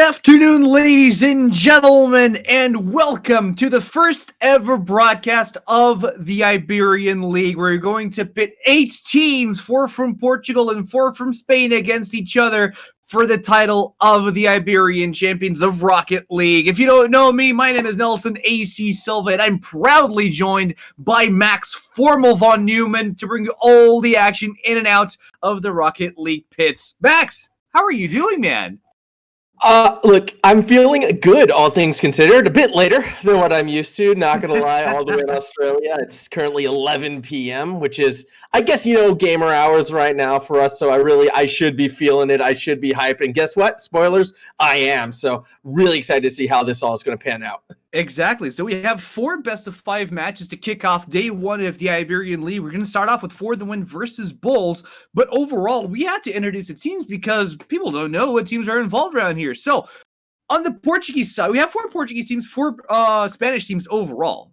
afternoon, ladies and gentlemen, and welcome to the first ever broadcast of the Iberian League. We're going to pit 8 teams, 4 from Portugal and 4 from Spain, against each other for the title of the Iberian Champions of Rocket League. If you don't know me, my name is Nelson A.C. Silva, and I'm proudly joined by Max Formal von Neumann to bring you all the action in and out of the Rocket League pits. Max, how are you doing, man? Look, I'm feeling good, all things considered. A bit later than what I'm used to, not gonna lie, all the way in Australia. It's currently 11 p.m., which is, I guess, gamer hours right now for us. So I should be feeling it. I should be hyped. And guess what? Spoilers, I am. So really excited to see how this all is going to pan out. Exactly. So we have 4 best-of-5 matches to kick off day 1 of the Iberian League. We're going to start off with For the Win versus Bulls. But overall, we have to introduce the teams because people don't know what teams are involved around here. So on the Portuguese side, we have 4 Portuguese teams, 4 Spanish teams overall.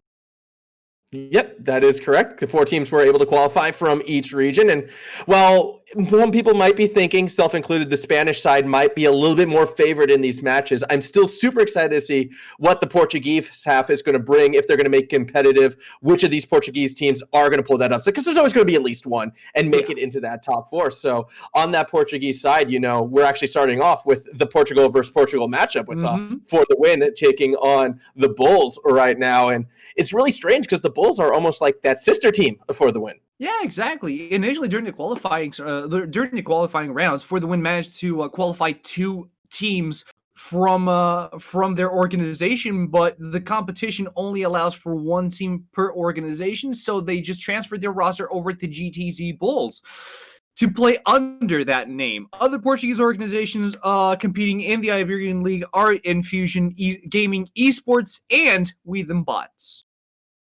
Yep, that is correct. The 4 teams were able to qualify from each region. And while some people might be thinking, self-included, the Spanish side might be a little bit more favored in these matches, I'm still super excited to see what the Portuguese half is going to bring, if they're going to make competitive, which of these Portuguese teams are going to pull that upset, because there's always going to be at least one and make it into that top 4. So on that Portuguese side, we're actually starting off with the Portugal versus Portugal matchup with For the Win taking on the Bulls right now. And it's really strange because the Bulls are almost like that sister team For the Win. Yeah, exactly. Initially, during the qualifying rounds, For the Win managed to qualify 2 teams from their organization, but the competition only allows for 1 team per organization, so they just transferred their roster over to GTZ Bulls to play under that name. Other Portuguese organizations competing in the Iberian League are Infusion Gaming Esports and We Them Bots.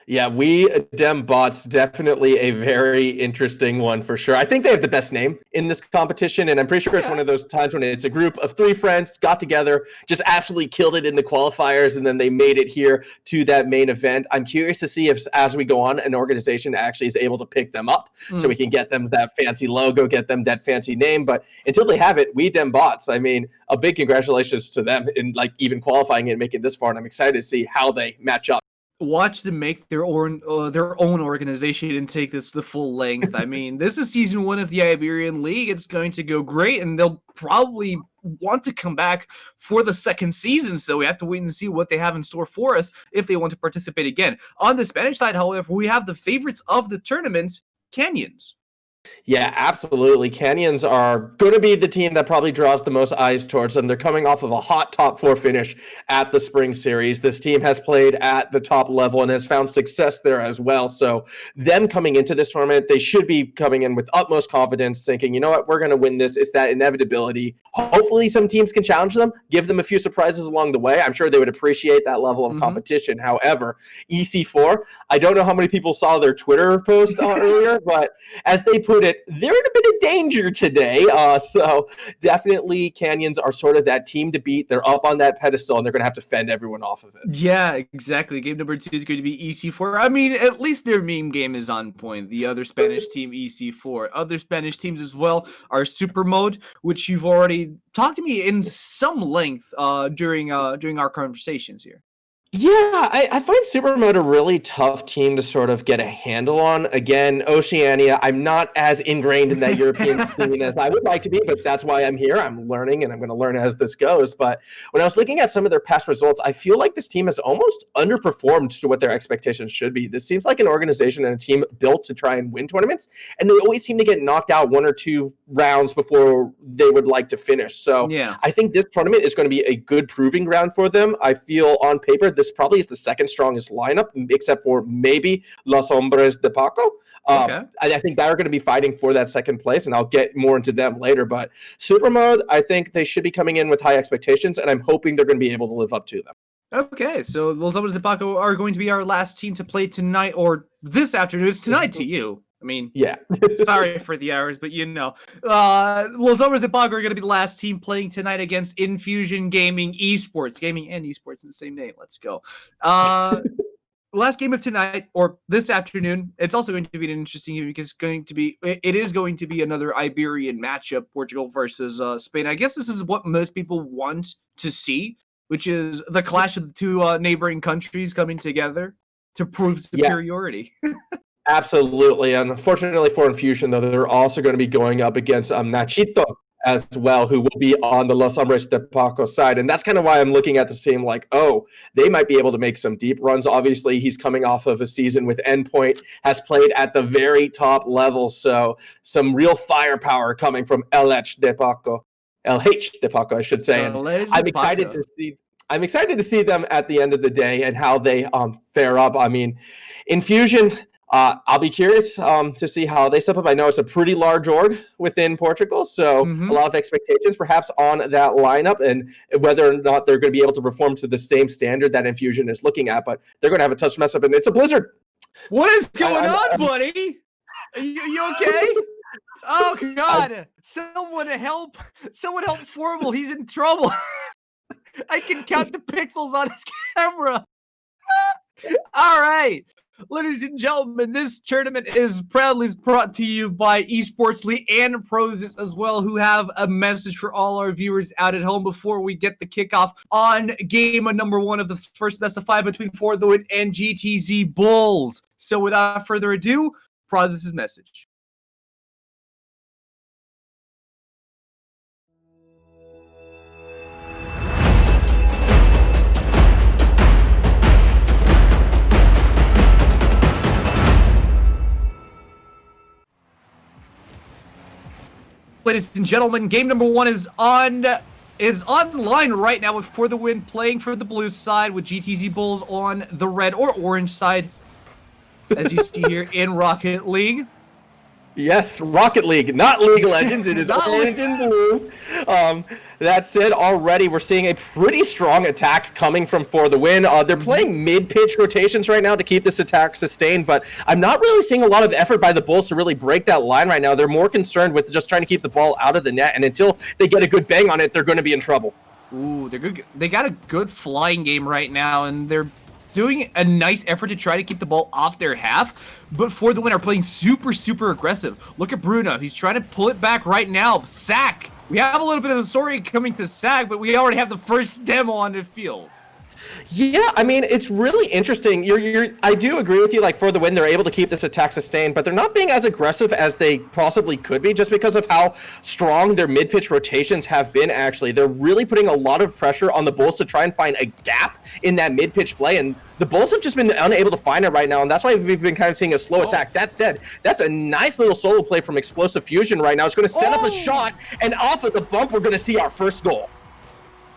Yeah, We Dem Bots, definitely a very interesting one for sure. I think they have the best name in this competition, and I'm pretty sure it's one of those times when it's a group of 3 friends got together, just absolutely killed it in the qualifiers, and then they made it here to that main event. I'm curious to see if, as we go on, an organization actually is able to pick them up so we can get them that fancy logo, get them that fancy name. But until they have it, We Dem Bots, I mean, a big congratulations to them in even qualifying and making this far, and I'm excited to see how they match up. Watch them make their own organization and take this the full length. I mean, this is season 1 of the Iberian League. It's going to go great, and they'll probably want to come back for the second season. So we have to wait and see what they have in store for us if they want to participate again. On the Spanish side, however, we have the favorites of the tournament, Canyons. Yeah, absolutely. Canyons are going to be the team that probably draws the most eyes towards them. They're coming off of a hot top 4 finish at the Spring Series. This team has played at the top level and has found success there as well. So them coming into this tournament, they should be coming in with utmost confidence, thinking, you know what, we're going to win this. It's that inevitability. Hopefully some teams can challenge them, give them a few surprises along the way. I'm sure they would appreciate that level of competition. However, EC4, I don't know how many people saw their Twitter post earlier, but as they put it, they're in a bit of danger today. So definitely Canyons are sort of that team to beat. They're up on that pedestal, and they're going to have to fend everyone off of it. Yeah, exactly. Game number 2 is going to be EC4. I mean, at least their meme game is on point. The other Spanish team, EC4. Other Spanish teams as well are Super Mode, which you've already talked to me in some length during our conversations here. Yeah, I find Supermode a really tough team to sort of get a handle on. Again, Oceania, I'm not as ingrained in that European scene as I would like to be, but that's why I'm here. I'm learning, and I'm going to learn as this goes. But when I was looking at some of their past results, I feel like this team has almost underperformed to what their expectations should be. This seems like an organization and a team built to try and win tournaments, and they always seem to get knocked out 1 or 2 rounds before they would like to finish. So yeah. I think this tournament is going to be a good proving ground for them. I feel on paper this probably is the second strongest lineup, except for maybe Los Hombres de Paco. I think they're going to be fighting for that second place, and I'll get more into them later. But Supermode, I think they should be coming in with high expectations, and I'm hoping they're going to be able to live up to them. Okay, so Los Hombres de Paco are going to be our last team to play tonight, or this afternoon. It's tonight to you. I mean, yeah. Sorry for the hours, but Los Hombres de Paco are going to be the last team playing tonight against Infusion Gaming Esports. Gaming and Esports in the same name. Let's go. last game of tonight or this afternoon, it's also going to be an interesting game because it is going to be another Iberian matchup, Portugal versus Spain. I guess this is what most people want to see, which is the clash of the two neighboring countries coming together to prove superiority. Yeah. Absolutely. Unfortunately for Infusion, though, they're also going to be going up against Nachito as well, who will be on the Los Hombres de Paco side. And that's kind of why I'm looking at the team like, oh, they might be able to make some deep runs. Obviously, he's coming off of a season with Endpoint, has played at the very top level. So some real firepower coming from LH de Paco, I should say. And I'm excited to see them at the end of the day and how they fare up. I mean, Infusion, I'll be curious to see how they step up. I know it's a pretty large org within Portugal, so a lot of expectations perhaps on that lineup and whether or not they're going to be able to perform to the same standard that Infusion is looking at, but they're going to have a touch mess up, and it's a blizzard. What is going on, buddy? You okay? Oh, God. Someone help Formal. He's in trouble. I can count the pixels on his camera. All right. Ladies and gentlemen, this tournament is proudly brought to you by Esports League and Prozis as well, who have a message for all our viewers out at home before we get the kickoff on game number 1 of the first best of 5 between For the Win and GTZ Bulls. So without further ado, Prozis' message. Ladies and gentlemen, game number 1 is online right now with For the Win playing for the blue side with GTZ Bulls on the red or orange side, as you see here in Rocket League. Yes, Rocket League, not League of Legends. It is orange and blue. That said, already we're seeing a pretty strong attack coming from For the Win. They're playing mid-pitch rotations right now to keep this attack sustained, but I'm not really seeing a lot of effort by the Bulls to really break that line right now. They're more concerned with just trying to keep the ball out of the net, and until they get a good bang on it, they're going to be in trouble. Ooh, they're good. They got a good flying game right now, and they're doing a nice effort to try to keep the ball off their half, but For the Win are playing super aggressive. Look at Bruno. He's trying to pull it back right now. Sack. We have a little bit of the story coming to Sack, but we already have the first demo on the field. Yeah, I mean, it's really interesting. I do agree with you, like, For the Win, they're able to keep this attack sustained, but they're not being as aggressive as they possibly could be just because of how strong their mid-pitch rotations have been, actually. They're really putting a lot of pressure on the Bulls to try and find a gap in that mid-pitch play, and the Bulls have just been unable to find it right now, and that's why we've been kind of seeing a slow attack. That said, that's a nice little solo play from Explosive Fusion right now. It's going to set up a shot, and off of the bump, we're going to see our first goal.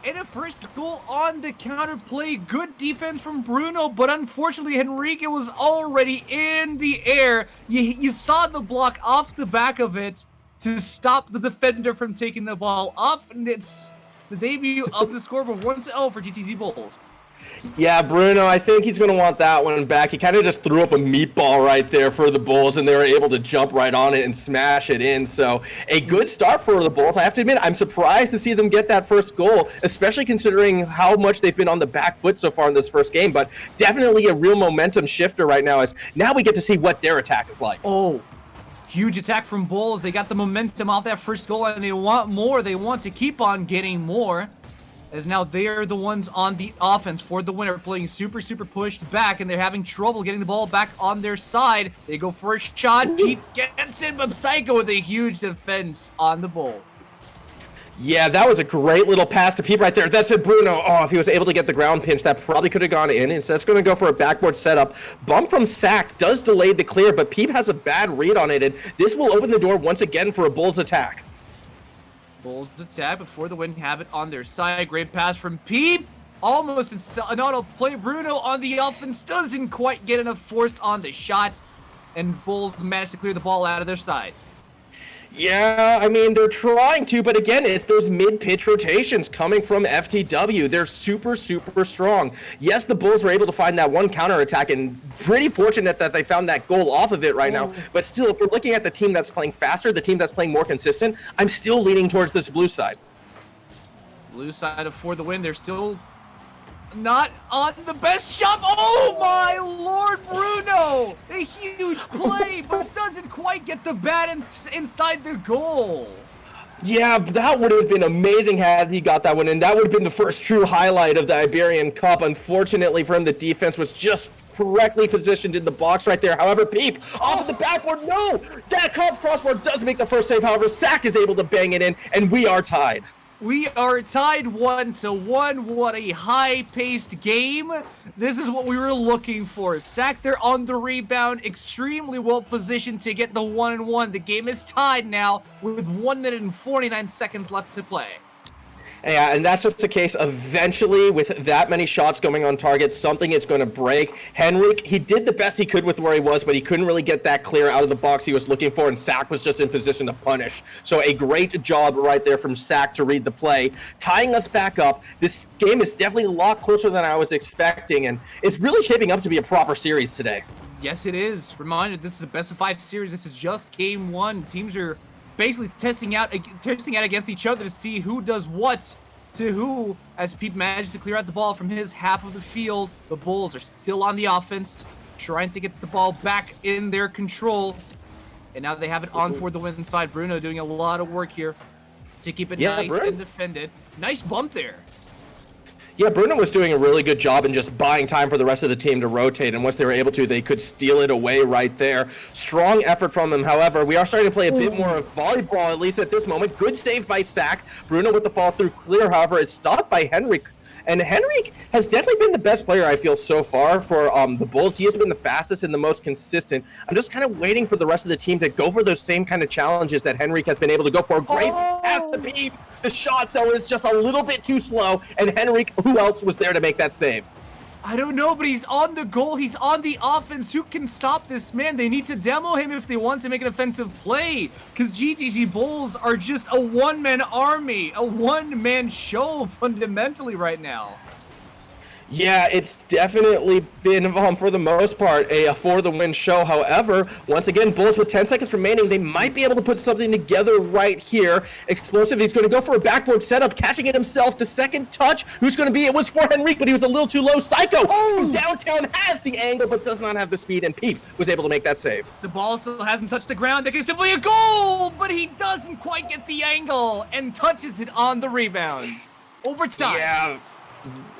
And a first goal on the counterplay. Good defense from Bruno, but unfortunately, Henrique was already in the air. You saw the block off the back of it to stop the defender from taking the ball off, and it's the debut of the scoreboard 1-0 for GTZ Bulls. Yeah, Bruno, I think he's going to want that one back. He kind of just threw up a meatball right there for the Bulls, and they were able to jump right on it and smash it in. So a good start for the Bulls. I have to admit, I'm surprised to see them get that first goal, especially considering how much they've been on the back foot so far in this first game. But definitely a real momentum shifter right now, as now we get to see what their attack is like. Oh, huge attack from Bulls. They got the momentum off that first goal, and they want more. They want to keep on getting more, as now they're the ones on the offense. For the winner, playing super pushed back, and they're having trouble getting the ball back on their side. They go for a shot. Pete gets in, but Psycho with a huge defense on the ball. Yeah, that was a great little pass to Peep right there. That's it, Bruno. Oh, if he was able to get the ground pinch, that probably could have gone in. Instead, it's going to go for a backboard setup. Bump from Sack does delay the clear, but Peep has a bad read on it, and this will open the door once again for a Bulls attack. Bulls attack before the Win have it on their side. Great pass from Peep. Almost an auto play. Bruno on the offense doesn't quite get enough force on the shot, and Bulls manage to clear the ball out of their side. Yeah, I mean, they're trying to, but again, it's those mid-pitch rotations coming from FTW. They're super strong. Yes, the Bulls were able to find that one counterattack, and pretty fortunate that they found that goal off of it right now. But still, if we're looking at the team that's playing faster, the team that's playing more consistent, I'm still leaning towards this blue side. Blue side of For the Win, they're still not on the best shot. Oh my lord, Bruno! A huge play, but doesn't quite get the bat inside the goal. Yeah, that would have been amazing had he got that one in. That would have been the first true highlight of the Iberian Cup. Unfortunately for him, the defense was just correctly positioned in the box right there. However, Peep off of the backboard. No! That Cup crossbar does make the first save. However, Sack is able to bang it in, and we are tied. We are tied 1-1. What a high-paced game. This is what we were looking for. Sack there on the rebound, extremely well positioned to get the 1-1. The game is tied now with 1 minute and 49 seconds left to play. Yeah, and that's just a case eventually with that many shots going on target, something is going to break. Henrik, he did the best he could with where he was, but he couldn't really get that clear out of the box he was looking for, and Sack was just in position to punish. So a great job right there from Sack to read the play. Tying us back up, this game is definitely a lot closer than I was expecting, and it's really shaping up to be a proper series today. Yes, it is. Reminder, this is a best-of-5 series. This is just game one. Teams are basically testing out against each other to see who does what to who, as Peep manages to clear out the ball from his half of the field. The Bulls are still on the offense, trying to get the ball back in their control. And now they have it on for the win side. Bruno doing a lot of work here to keep it nice and defended. Nice bump there. Yeah, Bruno was doing a really good job in just buying time for the rest of the team to rotate, and once they were able to, they could steal it away right there. Strong effort from him. However, we are starting to play a bit more of volleyball, at least at this moment. Good save by Sack. Bruno with the fall through clear, however, it's stopped by Henrik. And Henrik has definitely been the best player, I feel, so far for the Bulls. He has been the fastest and the most consistent. I'm just kind of waiting for the rest of the team to go for those same kind of challenges that Henrik has been able to go for. Great pass to Peep. The shot, though, is just a little bit too slow. And Henrik, who else was there to make that save? I don't know, but he's on the goal. He's on the offense. Who can stop this man? They need to demo him if they want to make an offensive play, because GTZ Bulls are just a one-man army, a one-man show fundamentally right now. Yeah, it's definitely been, for the most part, a for-the-win show. However, once again, Bulls with 10 seconds remaining, they might be able to put something together right here. Explosive, he's going to go for a backboard setup, catching it himself. The second touch, who's going to be? It was for Henrik, but he was a little too low. Psycho from downtown has the angle, but does not have the speed, and Peep was able to make that save. The ball still hasn't touched the ground. That could still be a goal, but he doesn't quite get the angle and touches it on the rebound. Overtime. Yeah.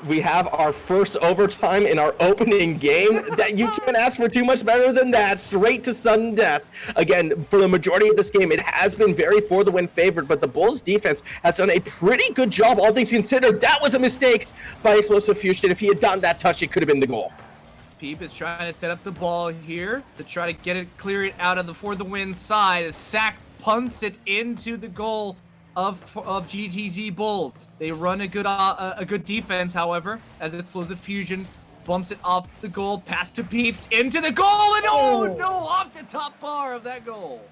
We have our first overtime in our opening game. That you can't ask for too much better than that. Straight to sudden death. Again, for the majority of this game, it has been very for the win favored, but the Bulls defense has done a pretty good job, all things considered. That was a mistake by Explosive Fusion. If he had gotten that touch, it could have been the goal. Peep is trying to set up the ball here to try to get it, clear it out of the for the win side. As Sack pumps it into the goal of GTZ Bulls. They run a good defense, however, as Explosive Fusion bumps it off the goal, pass to Peeps, into the goal, and oh no, off the top bar of that goal.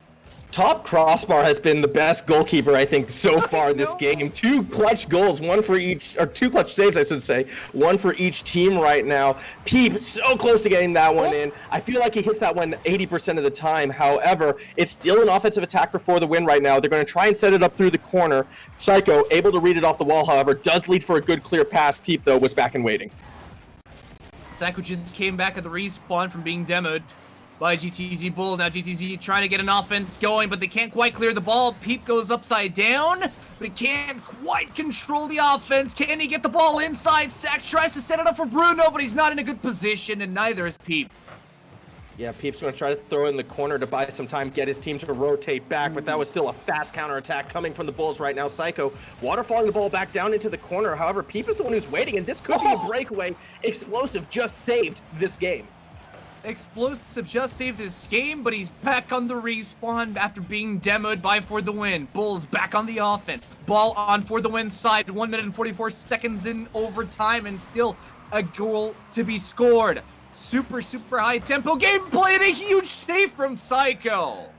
Top Crossbar has been the best goalkeeper, I think, so far this game. 2 clutch goals, one for each, or 2 clutch saves, I should say, one for each team right now. Peep, so close to getting that one in. I feel like he hits that one 80% of the time. However, it's still an offensive attack for the win right now. They're going to try and set it up through the corner. Psycho, able to read it off the wall, however, does lead for a good clear pass. Peep, though, was back and waiting. Psycho just came back at the respawn from being demoed by GTZ Bulls. Now GTZ trying to get an offense going, but they can't quite clear the ball. Peep goes upside down, but he can't quite control the offense. Can he get the ball inside? Sack tries to set it up for Bruno, but he's not in a good position, and neither is Peep. Yeah, Peep's going to try to throw it in the corner to buy some time, get his team to rotate back, but that was still a fast counterattack coming from the Bulls right now. Psycho waterfalling the ball back down into the corner. However, Peep is the one who's waiting, and this could be a breakaway. Explosive just saved this game. Explosive just saved this game, but he's back on the respawn after being demoed by For the Win. Bulls back on the offense. Ball on For the Win side. 1 minute and 44 seconds in overtime, and still a goal to be scored. Super high tempo gameplay, and a huge save from Psycho.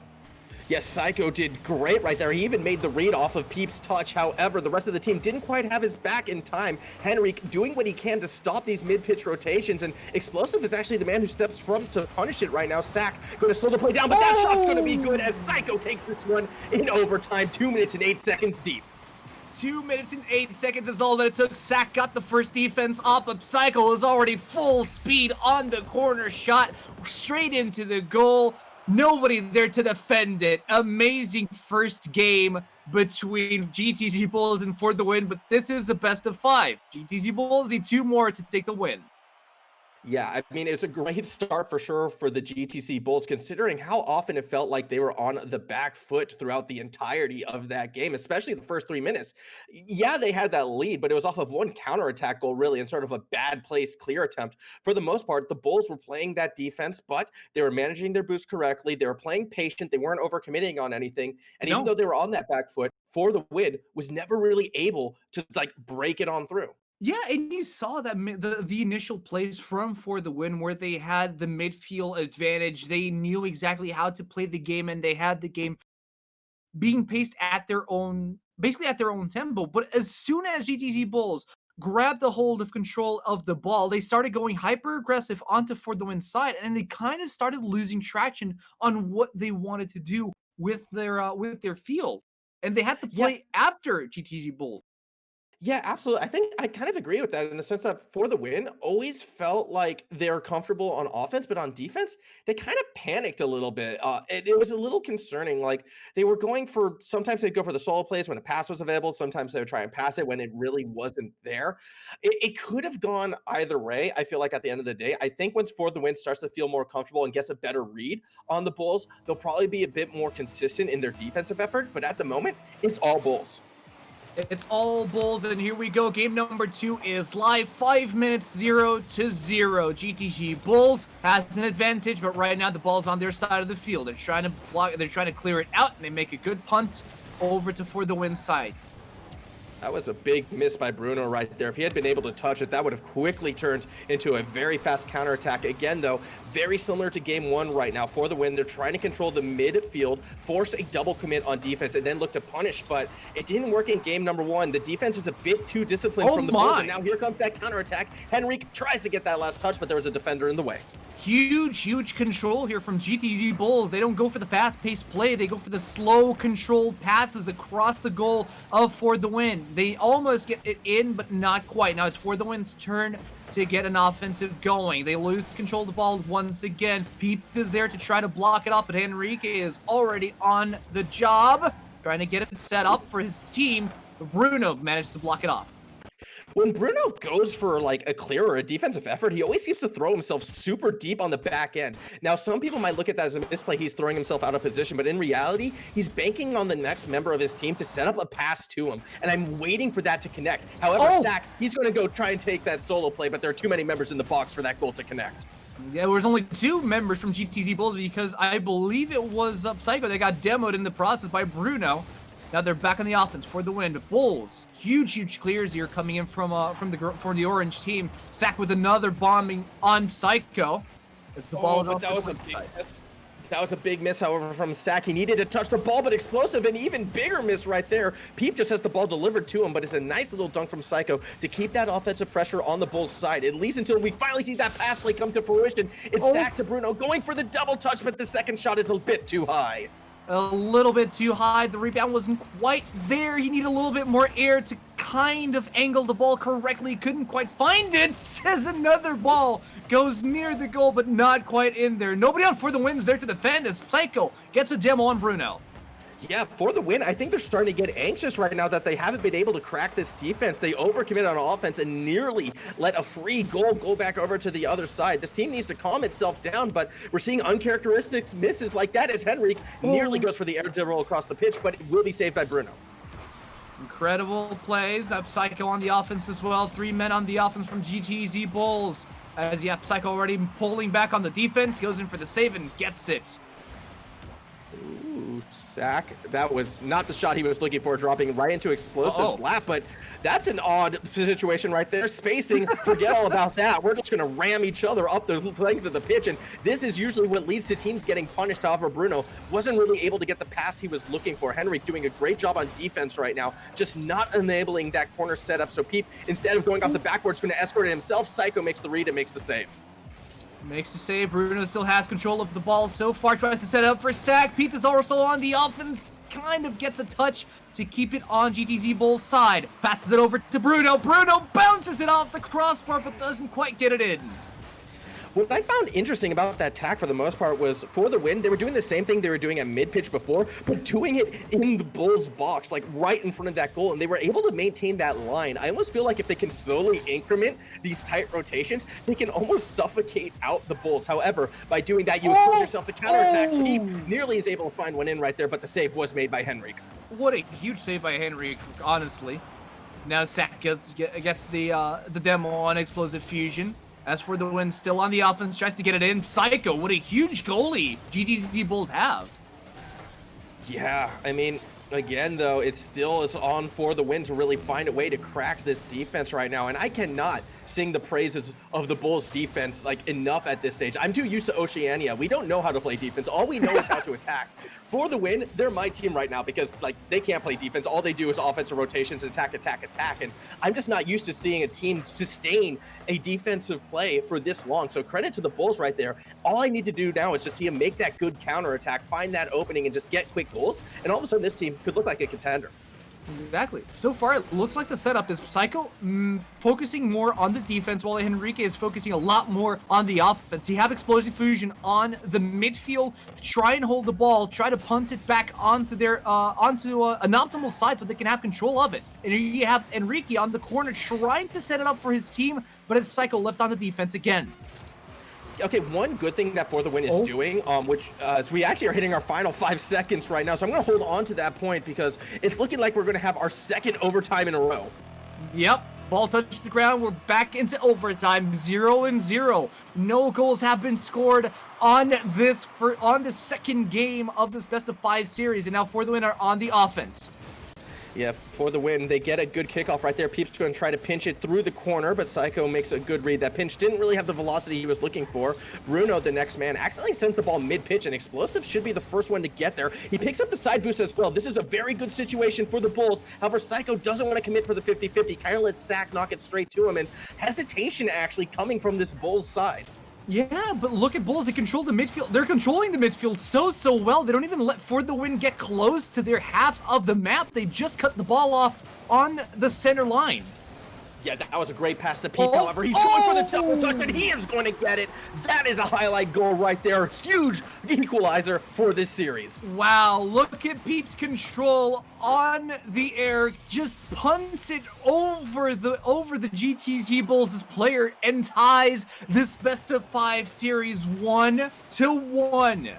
Yes, Psycho did great right there. He even made the read off of Peep's touch. However, the rest of the team didn't quite have his back in time. Henrik doing what he can to stop these mid-pitch rotations, and Explosive is actually the man who steps from to punish it right now. Sack going to slow the play down, but that shot's going to be good as Psycho takes this one in overtime, 2 minutes and 8 seconds deep. 2 minutes and 8 seconds is all that it took. Sack got the first defense up, but Psycho is already full speed on the corner shot, straight into the goal. Nobody there to defend it. Amazing first game between GTZ Bulls and For the Win, but this is a best of 5. GTZ Bulls need 2 more to take the win. Yeah, I mean, it's a great start for sure for the GTC Bulls, considering how often it felt like they were on the back foot throughout the entirety of that game, especially the first 3 minutes. Yeah, they had that lead, but it was off of one counterattack goal, really, and sort of a bad place clear attempt. For the most part, the Bulls were playing that defense, but they were managing their boost correctly. They were playing patient. They weren't overcommitting on anything. And even though they were on that back foot, For the Win was never really able to break it on through. Yeah, and you saw that the initial plays from For the Win where they had the midfield advantage. They knew exactly how to play the game, and they had the game being paced at their own, basically at their own tempo. But as soon as GTZ Bulls grabbed the hold of control of the ball, they started going hyper aggressive onto For the Win side, and they kind of started losing traction on what they wanted to do with their field, and they had to play after GTZ Bulls. Yeah, absolutely. I think I kind of agree with that in the sense that For the Win always felt like they're comfortable on offense, but on defense, they kind of panicked a little bit. It was a little concerning. Like they were going for, sometimes they'd go for the solo plays when a pass was available. Sometimes they would try and pass it when it really wasn't there. It could have gone either way. I feel like at the end of the day, I think once For the Win starts to feel more comfortable and gets a better read on the Bulls, they'll probably be a bit more consistent in their defensive effort. But at the moment, it's all Bulls. It's all Bulls, and here we go. Game number 2 is live. 5 minutes, 0-0. GTG Bulls has an advantage, but right now the ball's on their side of the field. They're trying to block. They're trying to clear it out, and they make a good punt over to For the Win side. That was a big miss by Bruno right there. If he had been able to touch it, that would have quickly turned into a very fast counterattack. Again, though, very similar to game 1 right now. For the Win, they're trying to control the midfield, force a double commit on defense, and then look to punish, but it didn't work in game number 1. The defense is a bit too disciplined from the Bulls, and now here comes that counterattack. Henrique tries to get that last touch, but there was a defender in the way. Huge control here from GTZ Bulls. They don't go for the fast-paced play. They go for the slow, controlled passes across the goal of For the Win. They almost get it in, but not quite. Now it's For the Win's turn to get an offensive going. They lose control of the ball once again. Peep is there to try to block it up, but Henrique is already on the job, trying to get it set up for his team. Bruno managed to block it off. When Bruno goes for like a clear or a defensive effort, he always seems to throw himself super deep on the back end. Now, some people might look at that as a misplay. He's throwing himself out of position, but in reality, he's banking on the next member of his team to set up a pass to him. And I'm waiting for that to connect. However, Sack, he's going to go try and take that solo play, but there are too many members in the box for that goal to connect. Yeah, there was only 2 members from GTZ Bulls because I believe it was Psycho that got demoed in the process by Bruno. Now they're back on the offense For the Win. Bulls, huge clears here coming in from the orange team. Sack with another bombing on Psycho. As the ball is that was a big miss, however, from Sack. He needed to touch the ball, but explosive, and even bigger miss right there. Peep just has the ball delivered to him, but it's a nice little dunk from Psycho to keep that offensive pressure on the Bulls' side, at least until we finally see that pass play come to fruition. It's Sack to Bruno, going for the double touch, but the second shot is a bit too high. A little bit too high. The rebound wasn't quite there. He needed a little bit more air to kind of angle the ball correctly. Couldn't quite find it. Says another ball goes near the goal, but not quite in there. Nobody on For the Win's there to defend as Psycho gets a demo on Bruno. Yeah, For the Win, I think they're starting to get anxious right now that they haven't been able to crack this defense. They overcommit on offense and nearly let a free goal go back over to the other side. This team needs to calm itself down, but we're seeing uncharacteristic misses like that as Henrique nearly goes for the air dribble across the pitch, but it will be saved by Bruno. Incredible plays. That Psycho on the offense as well. 3 men on the offense from GTZ Bulls. As Psycho already pulling back on the defense, goes in for the save and gets it. Ooh, Sack. That was not the shot he was looking for, dropping right into Explosive's lap, but that's an odd situation right there. Spacing, forget all about that. We're just going to ram each other up the length of the pitch, and this is usually what leads to teams getting punished. However, Bruno wasn't really able to get the pass he was looking for. Henrique doing a great job on defense right now, just not enabling that corner setup. So Peep, instead of going off the backboard, is going to escort it himself. Psycho makes the read and makes the save. Makes the save. Bruno still has control of the ball so far. Tries to set it up for Sack. Peep is also on the offense. Kind of gets a touch to keep it on GTZ Bull's side. Passes it over to Bruno. Bruno bounces it off the crossbar but doesn't quite get it in. What I found interesting about that attack for the most part was for the win, they were doing the same thing they were doing at mid-pitch before, but doing it in the Bulls box, like right in front of that goal, and they were able to maintain that line. I almost feel like if they can slowly increment these tight rotations, they can almost suffocate out the Bulls. However, by doing that, you expose yourself to counterattacks. He nearly is able to find one in right there, but the save was made by Henrique. What a huge save by Henrique, honestly. Now Sack gets the demo on Explosive Fusion. As for the win, still on the offense, tries to get it in. Psycho, what a huge goalie GTZ Bulls have. Yeah, I mean, again, though, it still is on for the win to really find a way to crack this defense right now. And I cannot sing the praises of the Bulls defense like enough at this stage. I'm too used to Oceania. We don't know how to play defense. All we know is how to attack. For the win, they're my team right now because like they can't play defense. All they do is offensive rotations, attack. And I'm just not used to seeing a team sustain a defensive play for this long. So credit to the Bulls right there. All I need to do now is just see them make that good counterattack, find that opening, and just get quick goals. And all of a sudden, this team could look like a contender. Exactly. So far, it looks like the setup is Psycho focusing more on the defense, while Henrique is focusing a lot more on the offense. You have Explosion Fusion on the midfield to try and hold the ball, try to punt it back onto their onto an optimal side so they can have control of it. And you have Henrique on the corner trying to set it up for his team, but it's Psycho left on the defense again. Okay, one good thing that For the Win is doing, which is we actually are hitting our final 5 seconds right now, so I'm going to hold on to that point because it's looking like we're going to have our second overtime in a row. Yep, ball touches the ground. We're back into overtime, 0-0. No goals have been scored on this second game of this best-of-5 series, and now For the Win are on the offense. Yeah, For the Win, they get a good kickoff right there. Peep's going to try to pinch it through the corner, but Psycho makes a good read. That pinch didn't really have the velocity he was looking for. Bruno, the next man, accidentally sends the ball mid-pitch, and Explosive should be the first one to get there. He picks up the side boost as well. This is a very good situation for the Bulls. However, Psycho doesn't want to commit for the 50-50. Kind of lets Sack knock it straight to him, and hesitation actually coming from this Bulls side. Yeah, but look at Bulls. They control the midfield. They're controlling the midfield so well. They don't even let For the Win get close to their half of the map. They just cut the ball off on the center line. Yeah, that was a great pass to Peep. However, he's going for the double touch, and he is going to get it. That is a highlight goal right there. Huge equalizer for this series. Wow, look at Peep's control on the air. Just punts it over the GTZ Bulls' player and ties this best-of-5 series 1-1.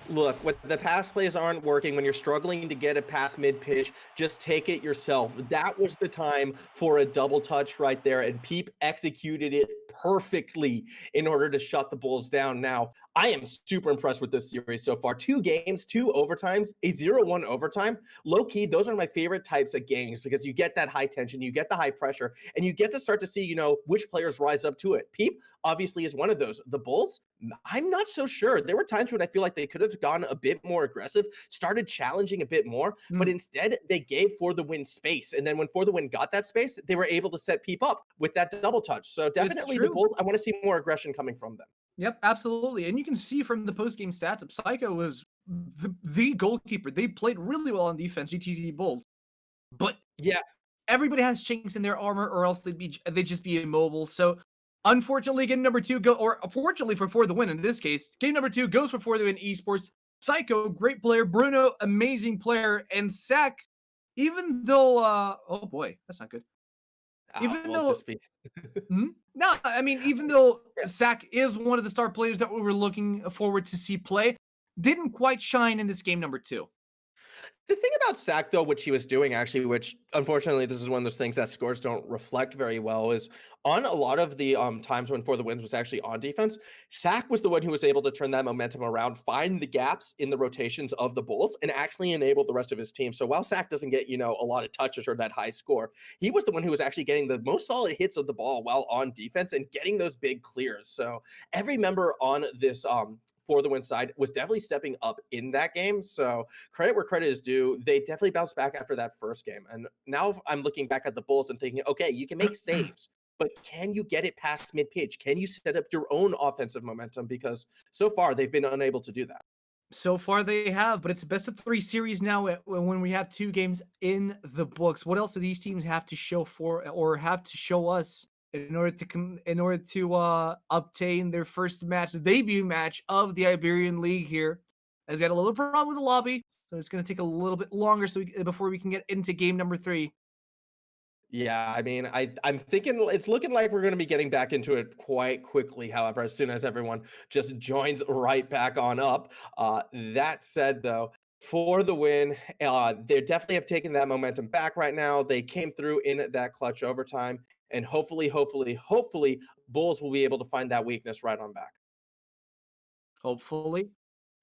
Look, when the pass plays aren't working, when you're struggling to get it past mid-pitch, just take it yourself. That was the time for a double touch right there, and Peep executed it perfectly in order to shut the Bulls down. Now, I am super impressed with this series so far. 2 games, 2 overtimes, a 0-1 overtime. Low-key, those are my favorite types of games because you get that high tension, you get the high pressure, and you get to start to see, which players rise up to it. Peep obviously is one of those. The Bulls, I'm not so sure. There were times when I feel like they could have gone a bit more aggressive, started challenging a bit more, but instead they gave For the Win space. And then when For the Win got that space, they were able to set Peep up with that double touch. So definitely the Bulls, I want to see more aggression coming from them. Yep, absolutely. And you can see from the post-game stats, Psycho was the goalkeeper. They played really well on defense, GTZ Bulls. But yeah, everybody has chinks in their armor, or else they'd just be immobile. So unfortunately, game number 2 fortunately for the Win in this case, game number 2 goes for the Win Esports. Psycho, great player. Bruno, amazing player. And Sack, even though oh boy, that's not good. Even though no, I mean, even though Sack is one of the star players that we were looking forward to see play, didn't quite shine in this game number 2. The thing about Sack, though, which he was doing actually, which unfortunately this is one of those things that scores don't reflect very well, is on a lot of the times when For the Wins was actually on defense, Sack was the one who was able to turn that momentum around, find the gaps in the rotations of the Bulls, and actually enable the rest of his team. So while Sack doesn't get, a lot of touches or that high score, he was the one who was actually getting the most solid hits of the ball while on defense and getting those big clears. So every member on this For the Win side was definitely stepping up in that game. So credit where credit is due. They definitely bounced back after that first game. And now I'm looking back at the Bulls and thinking, okay, you can make saves but can you get it past mid-pitch? Can you set up your own offensive momentum? Because so far they've been unable to do that. So far they have, but it's a best of 3 series now when we have 2 games in the books. What else do these teams have to show for or have to show us in order to obtain their first match, the debut match of the Iberian League here? Has got a little problem with the lobby, so it's gonna take a little bit longer before we can get into game number 3. Yeah, I mean, I'm thinking it's looking like we're going to be getting back into it quite quickly. However, as soon as everyone just joins right back on up. That said, though, for the win, they definitely have taken that momentum back right now. They came through in that clutch overtime, and hopefully, Bulls will be able to find that weakness right on back. Hopefully.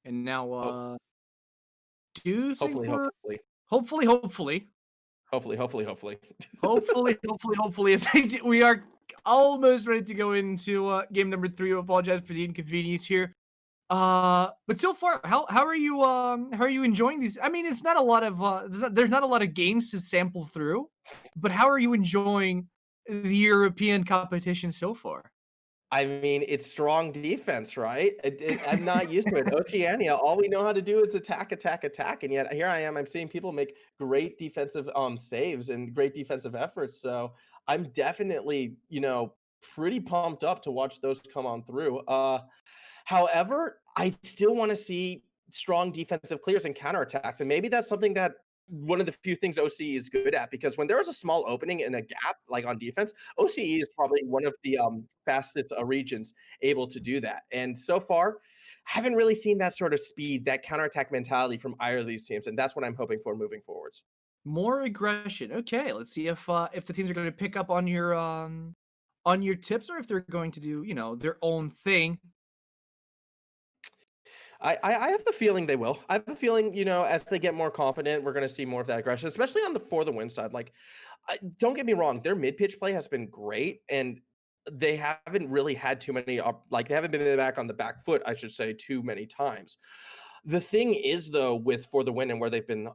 And now, Hope, do you think hopefully, we're hopefully, hopefully, hopefully, hopefully. hopefully, we are almost ready to go into game number 3. I apologize for the inconvenience here. But so far, how are you enjoying these? I mean, it's not a lot of there's not a lot of games to sample through, but how are you enjoying the European competition so far? I mean, it's strong defense, right? I'm not used to it. Oceania, all we know how to do is attack, attack, attack, and yet here I am. I'm seeing people make great defensive saves and great defensive efforts. So I'm definitely, pretty pumped up to watch those come on through. However, I still want to see strong defensive clears and counterattacks, and maybe that's something that one of the few things OCE is good at, because when there is a small opening and a gap, like on defense, OCE is probably one of the fastest regions able to do that. And so far, haven't really seen that sort of speed, that counterattack mentality from either of these teams, and that's what I'm hoping for moving forwards. More aggression. Okay, let's see if the teams are going to pick up on your tips, or if they're going to do, their own thing. I have the feeling they will. I have a feeling, as they get more confident, we're going to see more of that aggression, especially on the for the win side. Like, don't get me wrong, their mid pitch play has been great, and they haven't really had too many, they haven't been back on the back foot, I should say, too many times. The thing is, though, with for the win and where they've been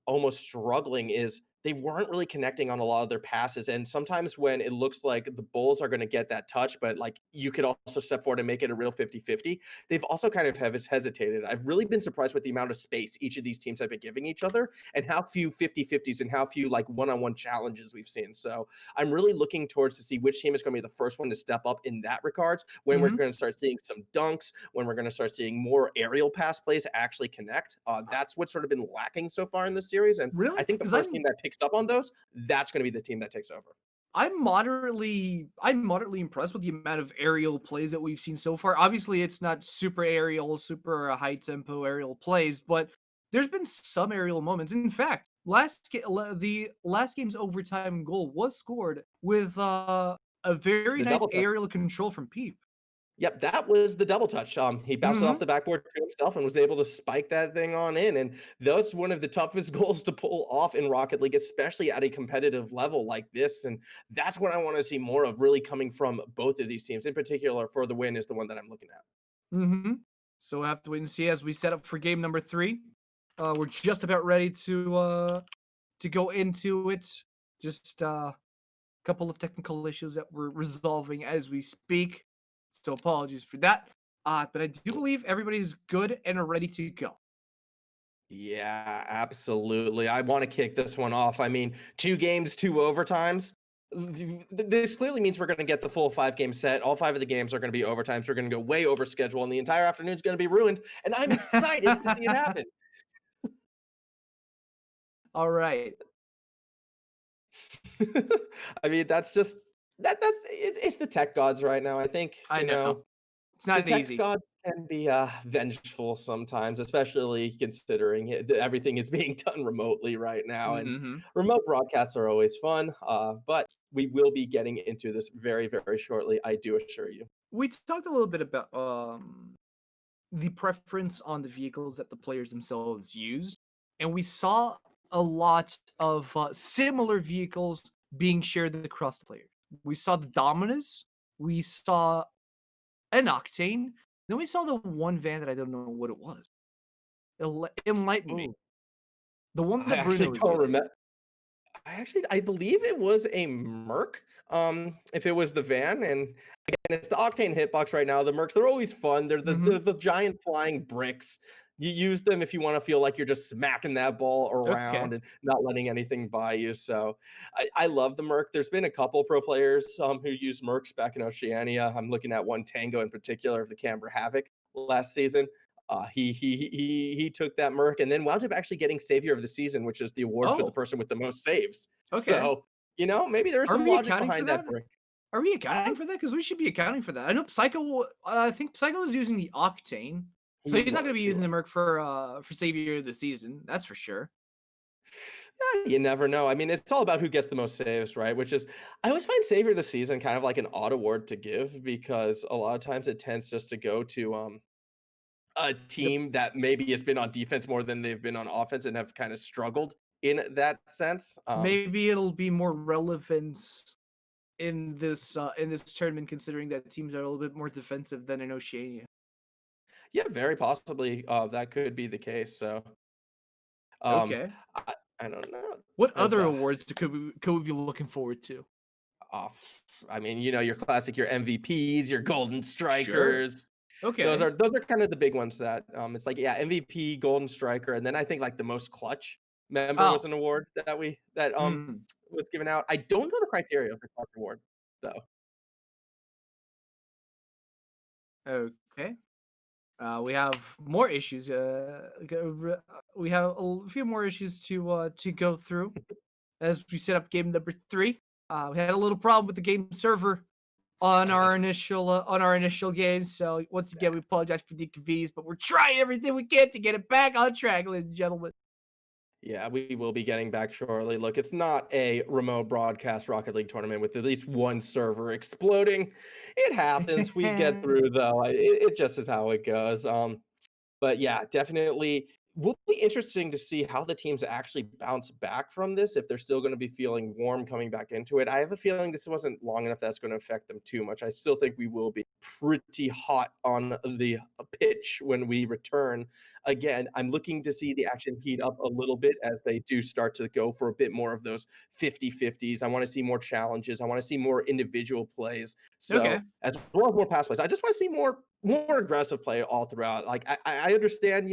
almost struggling is they weren't really connecting on a lot of their passes. And sometimes when it looks like the Bulls are going to get that touch, but like you could also step forward and make it a real 50-50, they've also kind of have hesitated. I've really been surprised with the amount of space each of these teams have been giving each other and how few 50-50s and how few like one-on-one challenges we've seen. So I'm really looking towards to see which team is going to be the first one to step up in that regards, when we're Mhm. going to start seeing some dunks, when we're going to start seeing more aerial pass plays actually connect. That's what's sort of been lacking so far in this series. And I Really? think the Because first team that picks up on those, that's going to be the team that takes over. I'm moderately impressed with the amount of aerial plays that we've seen so far. Obviously, it's not super aerial, super high tempo aerial plays, but there's been some aerial moments. In fact, the last game's overtime goal was scored with a very The nice double touch. aerial control from Peep. Yep, that was the double touch. He bounced it off Hmm. the backboard to himself and was able to spike that thing on in. And that's one of the toughest goals to pull off in Rocket League, especially at a competitive level like this. And that's what I want to see more of, really coming from both of these teams. In particular, for the win is the one that I'm looking at. Hmm. So we'll have to wait and see as we set up for game number 3. We're just about ready to go into it. Just couple of technical issues that we're resolving as we speak. So apologies for that. But I do believe everybody's good and ready to go. Yeah, absolutely. I want to kick this one off. I mean, 2 games, 2 overtimes. This clearly means we're going to get the full 5 game set. All 5 of the games are going to be overtimes. We're going to go way over schedule, and the entire afternoon is going to be ruined. And I'm excited to see it happen. All right. I mean, that's just it's the tech gods right now. I think, I know. It's the not tech easy. gods can be vengeful sometimes, especially considering that everything is being done remotely right now. And Hmm. remote broadcasts are always fun, but we will be getting into this very, very shortly, I do assure you. We talked a little bit about the preference on the vehicles that the players themselves use, and we saw a lot of similar vehicles being shared across the players. We saw the Dominus, we saw an Octane, then we saw the one van that I don't know what it was. Enlighten me. Oh, The one I that actually Bruno is don't using. remember. I believe it was a Merc. If it was the van, and again, it's the Octane hitbox right now. The Mercs, they're always fun. They're the giant flying bricks. You use them if you want to feel like you're just smacking that ball Okay. around and not letting anything by you. So I love the Merc. There's been a couple pro players who use Mercs back in Oceania. I'm looking at one Tango in particular of the Canberra Havoc last season. He took that Merc and then wound up actually getting Savior of the Season, which is the award for the Oh, person with the most saves. okay. So, maybe there's Are some we logic accounting for behind that? that brick. Are we accounting for that? Because we should be accounting for that. I know Psycho. I think Psycho is using the Octane, so he's not going to be He using was. the Merc for Savior of the Season. That's for sure. You never know. I mean, it's all about who gets the most saves, right? Which is, I always find Savior of the Season kind of like an odd award to give because a lot of times it tends just to go to a Yep. team that maybe has been on defense more than they've been on offense and have kind of struggled in that sense. Maybe it'll be more relevant in this tournament, considering that teams are a little bit more defensive than in Oceania. Yeah, very possibly that could be the case. So um, Okay. I don't know. What As other awards could we be looking forward to? off. I mean, your classic, your MVPs, your golden Sure. strikers. Those Okay. are those are kind of the big ones that it's like, yeah, MVP, golden striker, and then I think like the most clutch member was Oh. an award that Hmm. was given out. I don't know the criteria of the clutch award though. Okay. We have more issues. We have few more issues to go through as we set up game number 3. We had a little problem with the game server on our initial game. So once again, we apologize for the inconvenience, but we're trying everything we can to get it back on track, ladies and gentlemen. Yeah, we will be getting back shortly. Look, it's not a remote broadcast Rocket League tournament with at least one server exploding. It happens. We get through though. It just is how it goes. But yeah, definitely will be interesting to see how the teams actually bounce back from this if they're still going to be feeling warm coming back into it. I have a feeling this wasn't long enough that's going to affect them too much. I still think we will be pretty hot on the pitch when we return. Again, I'm looking to see the action heat up a little bit as they do start to go for a bit more of those 50-50s. I want to see more challenges. I want to see more individual plays. Okay. So as well as more pass plays. I just want to see more aggressive play all throughout. Like I understand,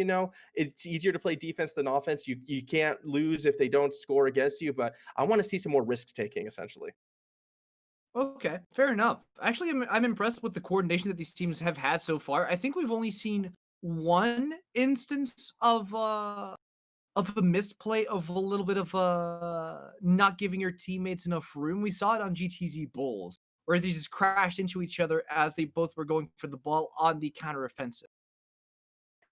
it's easier to play defense than offense. You can't lose if they don't score against you, but I want to see some more risk taking essentially. Okay, fair enough. Actually, I'm impressed with the coordination that these teams have had so far. I think we've only seen one instance of a misplay, of a little bit of not giving your teammates enough room. We saw it on GTZ Bulls, where they just crashed into each other as they both were going for the ball on the counteroffensive.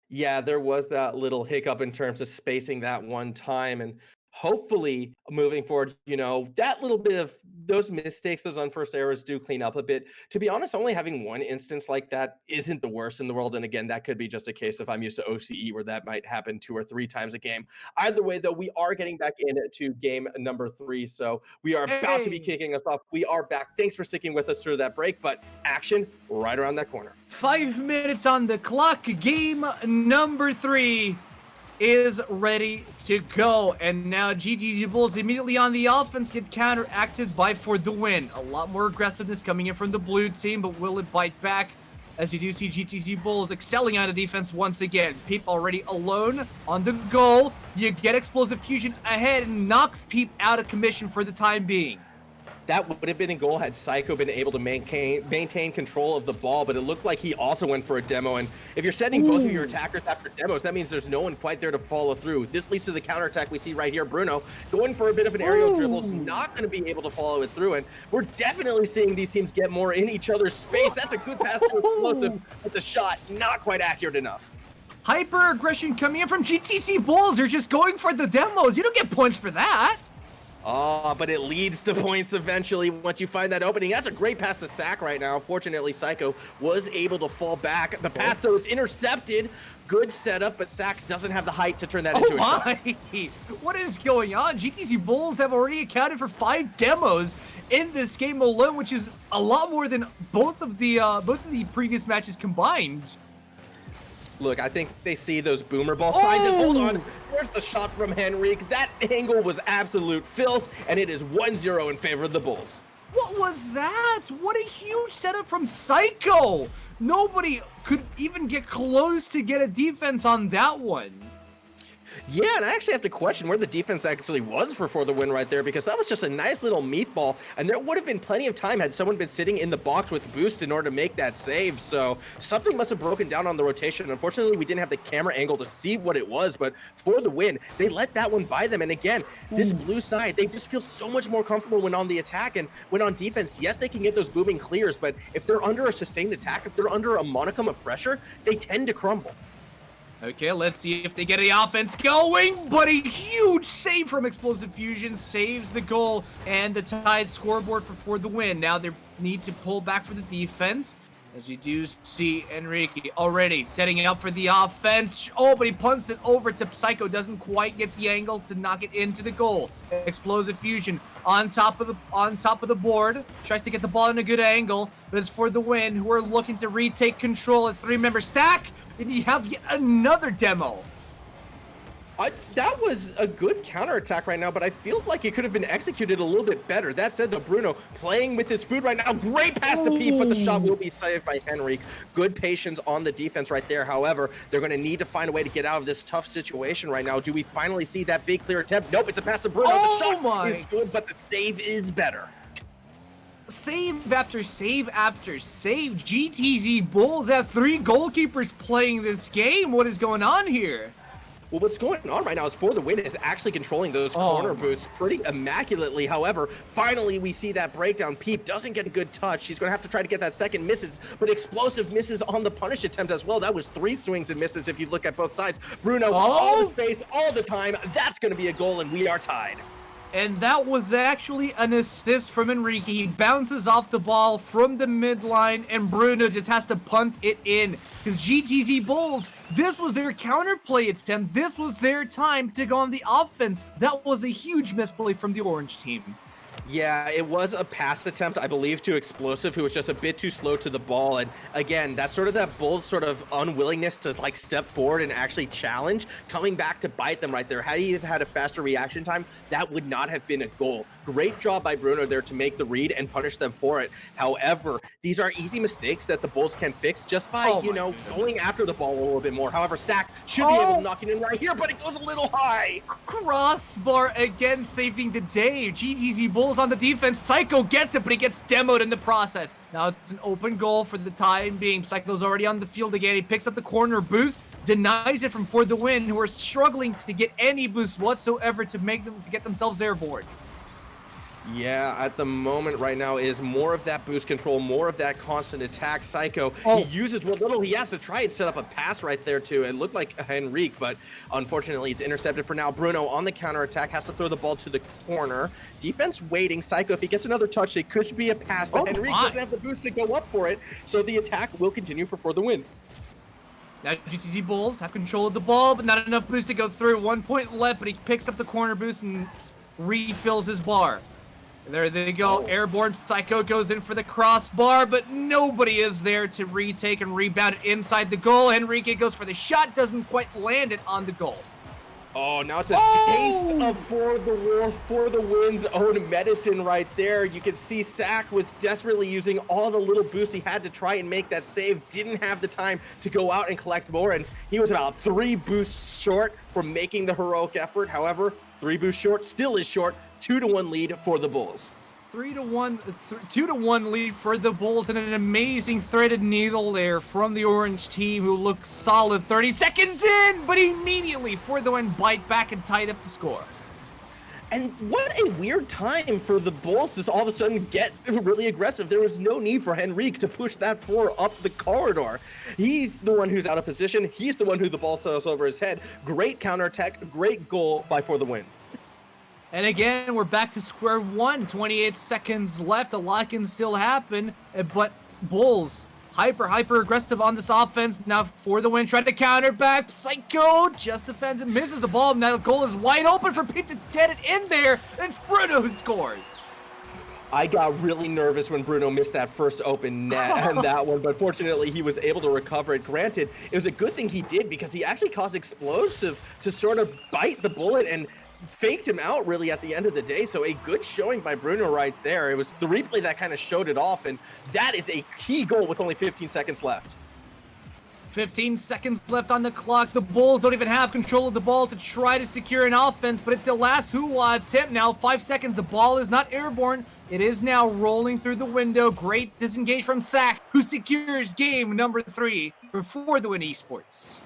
Yeah, there was that little hiccup in terms of spacing that one time. And hopefully moving forward, that little bit of those mistakes, those unforced errors do clean up a bit. To be honest, only having one instance like that isn't the worst in the world. And again, that could be just a case if I'm used to OCE where that might happen 2 or 3 times a game. Either way, though, we are getting back into game number 3. So we are about to be Hey, kicking us off. We are back. Thanks for sticking with us through that break, but action right around that corner. 5 minutes on the clock. Game number 3 is ready to go. And now GTZ Bulls immediately on the offense get counteracted by For the Win. A lot more aggressiveness coming in from the blue team, but will it bite back? As you do see GTZ Bulls excelling out of defense once again. Peep already alone on the goal. You get Explosive Fusion ahead and knocks Peep out of commission for the time being. That would have been in goal had Psycho been able to maintain control of the ball, but it looked like he also went for a demo. And if you're sending both of your attackers after demos, that means there's no one quite there to follow through. This leads to the counterattack we see right here. Bruno going for a bit of an aerial dribble, is not going to be able to follow it through. And we're definitely seeing these teams get more in each other's space. That's a good pass to Explosive, but the shot not quite accurate enough. Hyper aggression coming in from GTC Bulls. They're just going for the demos. You don't get points for that. Oh, but it leads to points eventually once you find that opening. That's a great pass to Sack right now. Fortunately, Psycho was able to fall back. The pass, though, is intercepted. Good setup, but Sack doesn't have the height to turn that into a shot. What is going on? GTC Bulls have already accounted for 5 demos in this game alone, which is a lot more than both of the previous matches combined. Look, I think they see those boomer ball signs. And hold on, there's the shot from Henrique. That angle was absolute filth, and it is 1-0 in favor of the Bulls. What was that? What a huge setup from Psycho! Nobody could even get close to get a defense on that one. Yeah, and I actually have to question where the defense actually was for the win right there, because that was just a nice little meatball, and there would have been plenty of time had someone been sitting in the box with boost in order to make that save. So something must have broken down on the rotation. Unfortunately, we didn't have the camera angle to see what it was, but for the win, they let that one by them. And again, this blue side, they just feel so much more comfortable when on the attack, and when on defense, yes, they can get those booming clears, but if they're under a sustained attack, if they're under a monicum of pressure, they tend to crumble. Okay, let's see if they get the offense going, but a huge save from Explosive Fusion saves the goal and the tied scoreboard for the win. Now they need to pull back for the defense, as you do see Enrique already setting up for the offense. Oh, but he punts it over to Psycho, doesn't quite get the angle to knock it into the goal. Explosive Fusion on top of the board, tries to get the ball in a good angle, but it's for the win, who are looking to retake control as three-member stack. And you have yet another demo. That was a good counterattack right now, but I feel like it could have been executed a little bit better. That said, though, Bruno playing with his food right now. Great pass to Pete, but the shot will be saved by Henrique. Good patience on the defense right there. However, they're going to need to find a way to get out of this tough situation right now. Do we finally see that big clear attempt? Nope, it's a pass to Bruno. The shot is good, but the save is better. Save after save after save. GTZ Bulls have 3 goalkeepers playing this game. What is going on here? Well, what's going on right now is For the Win is actually controlling those corner boosts pretty immaculately. However, finally we see that breakdown. Peep doesn't get a good touch. He's going to have to try to get that second, misses, but Explosive misses on the punish attempt as well. That was 3 swings and misses if you look at both sides. Bruno, all the space, all the time. That's going to be a goal, and we are tied. And that was actually an assist from Enrique. He bounces off the ball from the midline, and Bruno just has to punt it in. Because GTZ Bulls, this was their counterplay attempt. This was their time to go on the offense. That was a huge misplay from the Orange team. Yeah, it was a pass attempt, I believe, to Explosive, who was just a bit too slow to the ball. And again, that's sort of that bold sort of unwillingness to like step forward and actually challenge, coming back to bite them right there. Had he had a faster reaction time, that would not have been a goal. Great job by Bruno there to make the read and punish them for it. However, these are easy mistakes that the Bulls can fix just by, going after the ball a little bit more. However, Sack should be able to knock it in right here, but it goes a little high. Crossbar again, saving the day. GTZ Bulls on the defense. Psycho gets it, but he gets demoed in the process. Now it's an open goal for the time being. Psycho's already on the field again. He picks up the corner boost, denies it from For the Win, who are struggling to get any boost whatsoever to get themselves airborne. Yeah, at the moment right now is more of that boost control, more of that constant attack. Psycho, he uses what little he has to try and set up a pass right there too. It looked like Henrique, but unfortunately he's intercepted for now. Bruno on the counter attack has to throw the ball to the corner. Defense waiting. Psycho, if he gets another touch, it could be a pass, but Henrique doesn't have the boost to go up for it, so the attack will continue for the win. Now GTZ Bulls have control of the ball, but not enough boost to go through. 1 point left, but he picks up the corner boost and refills his bar. There they go. Airborne. Psycho goes in for the crossbar, but nobody is there to retake and rebound it inside the goal. Enrique goes for the shot, doesn't quite land it on the goal. Oh, now it's a taste of For the Win's own medicine right there. You can see Sack was desperately using all the little boost he had to try and make that save. Didn't have the time to go out and collect more, and he was about 3 boosts short from making the heroic effort. However, 3 boosts short still is short. 2-1 lead for the Bulls. 2-1 lead for the Bulls, and an amazing threaded needle there from the Orange team, who looked solid 30 seconds in, but immediately For the Win bite back and tied up the score. And what a weird time for the Bulls to all of a sudden get really aggressive. There was no need for Henrique to push that 4 up the corridor. He's the one who's out of position. He's the one who the ball sails over his head. Great counterattack, great goal by For the Win. And again, we're back to square one. 28 seconds left. A lot can still happen, but Bulls hyper aggressive on this offense. Now For the Win, trying to counter back. Psycho just defends and misses the ball. And that goal is wide open for Pete to get it in there. It's Bruno who scores. I got really nervous when Bruno missed that first open net and that one, but fortunately he was able to recover it. Granted, it was a good thing he did because he actually caused Explosive to sort of bite the bullet and faked him out really at the end of the day. So a good showing by Bruno right there. It was the replay that kind of showed it off, and that is a key goal with only 15 seconds left. 15 seconds left on the clock. The Bulls don't even have control of the ball to try to secure an offense, but it's the last Hua attempt now. 5 seconds. The ball is not airborne. It is now rolling through the window. Great disengage from Sack, who secures game number 3 for the Win Esports.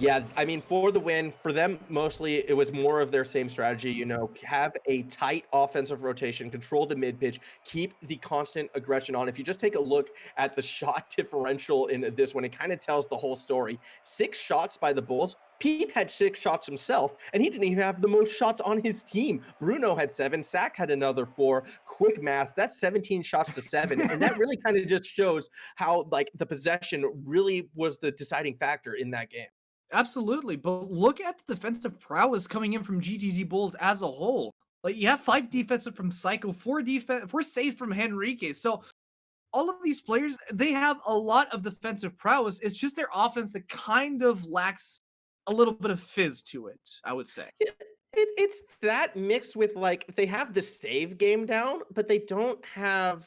Yeah, I mean, for the win, for them, mostly it was more of their same strategy, you know, have a tight offensive rotation, control the mid-pitch, keep the constant aggression on. If you just take a look at the shot differential in this one, it kind of tells the whole story. 6 shots by the Bulls. Peep had 6 shots himself, and he didn't even have the most shots on his team. Bruno had 7, Sack had another 4. Quick math, that's 17 shots to 7, and that really kind of just shows how, like, the possession really was the deciding factor in that game. Absolutely, but look at the defensive prowess coming in from GTZ Bulls as a whole. Like, you have 5 defensive from Psycho, 4 saves from Henrique. So all of these players, they have a lot of defensive prowess. It's just their offense that kind of lacks a little bit of fizz to it, I would say. It's that mixed with, like, they have the save game down, but they don't have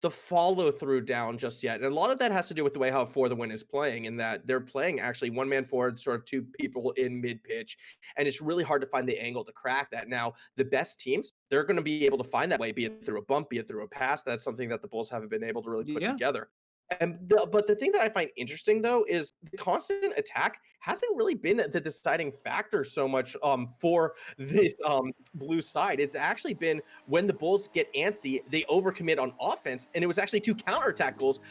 the follow through down just yet. And a lot of that has to do with the way how For the Win is playing, in that they're playing actually 1 man forward, sort of 2 people in mid pitch. And it's really hard to find the angle to crack that. Now, the best teams, they're going to be able to find that way, be it through a bump, be it through a pass. That's something that the Bulls haven't been able to really put together. But the thing that I find interesting, though, is the constant attack hasn't really been the deciding factor so much for this blue side. It's actually been when the Bulls get antsy, they overcommit on offense, and it was actually 2 counterattack goals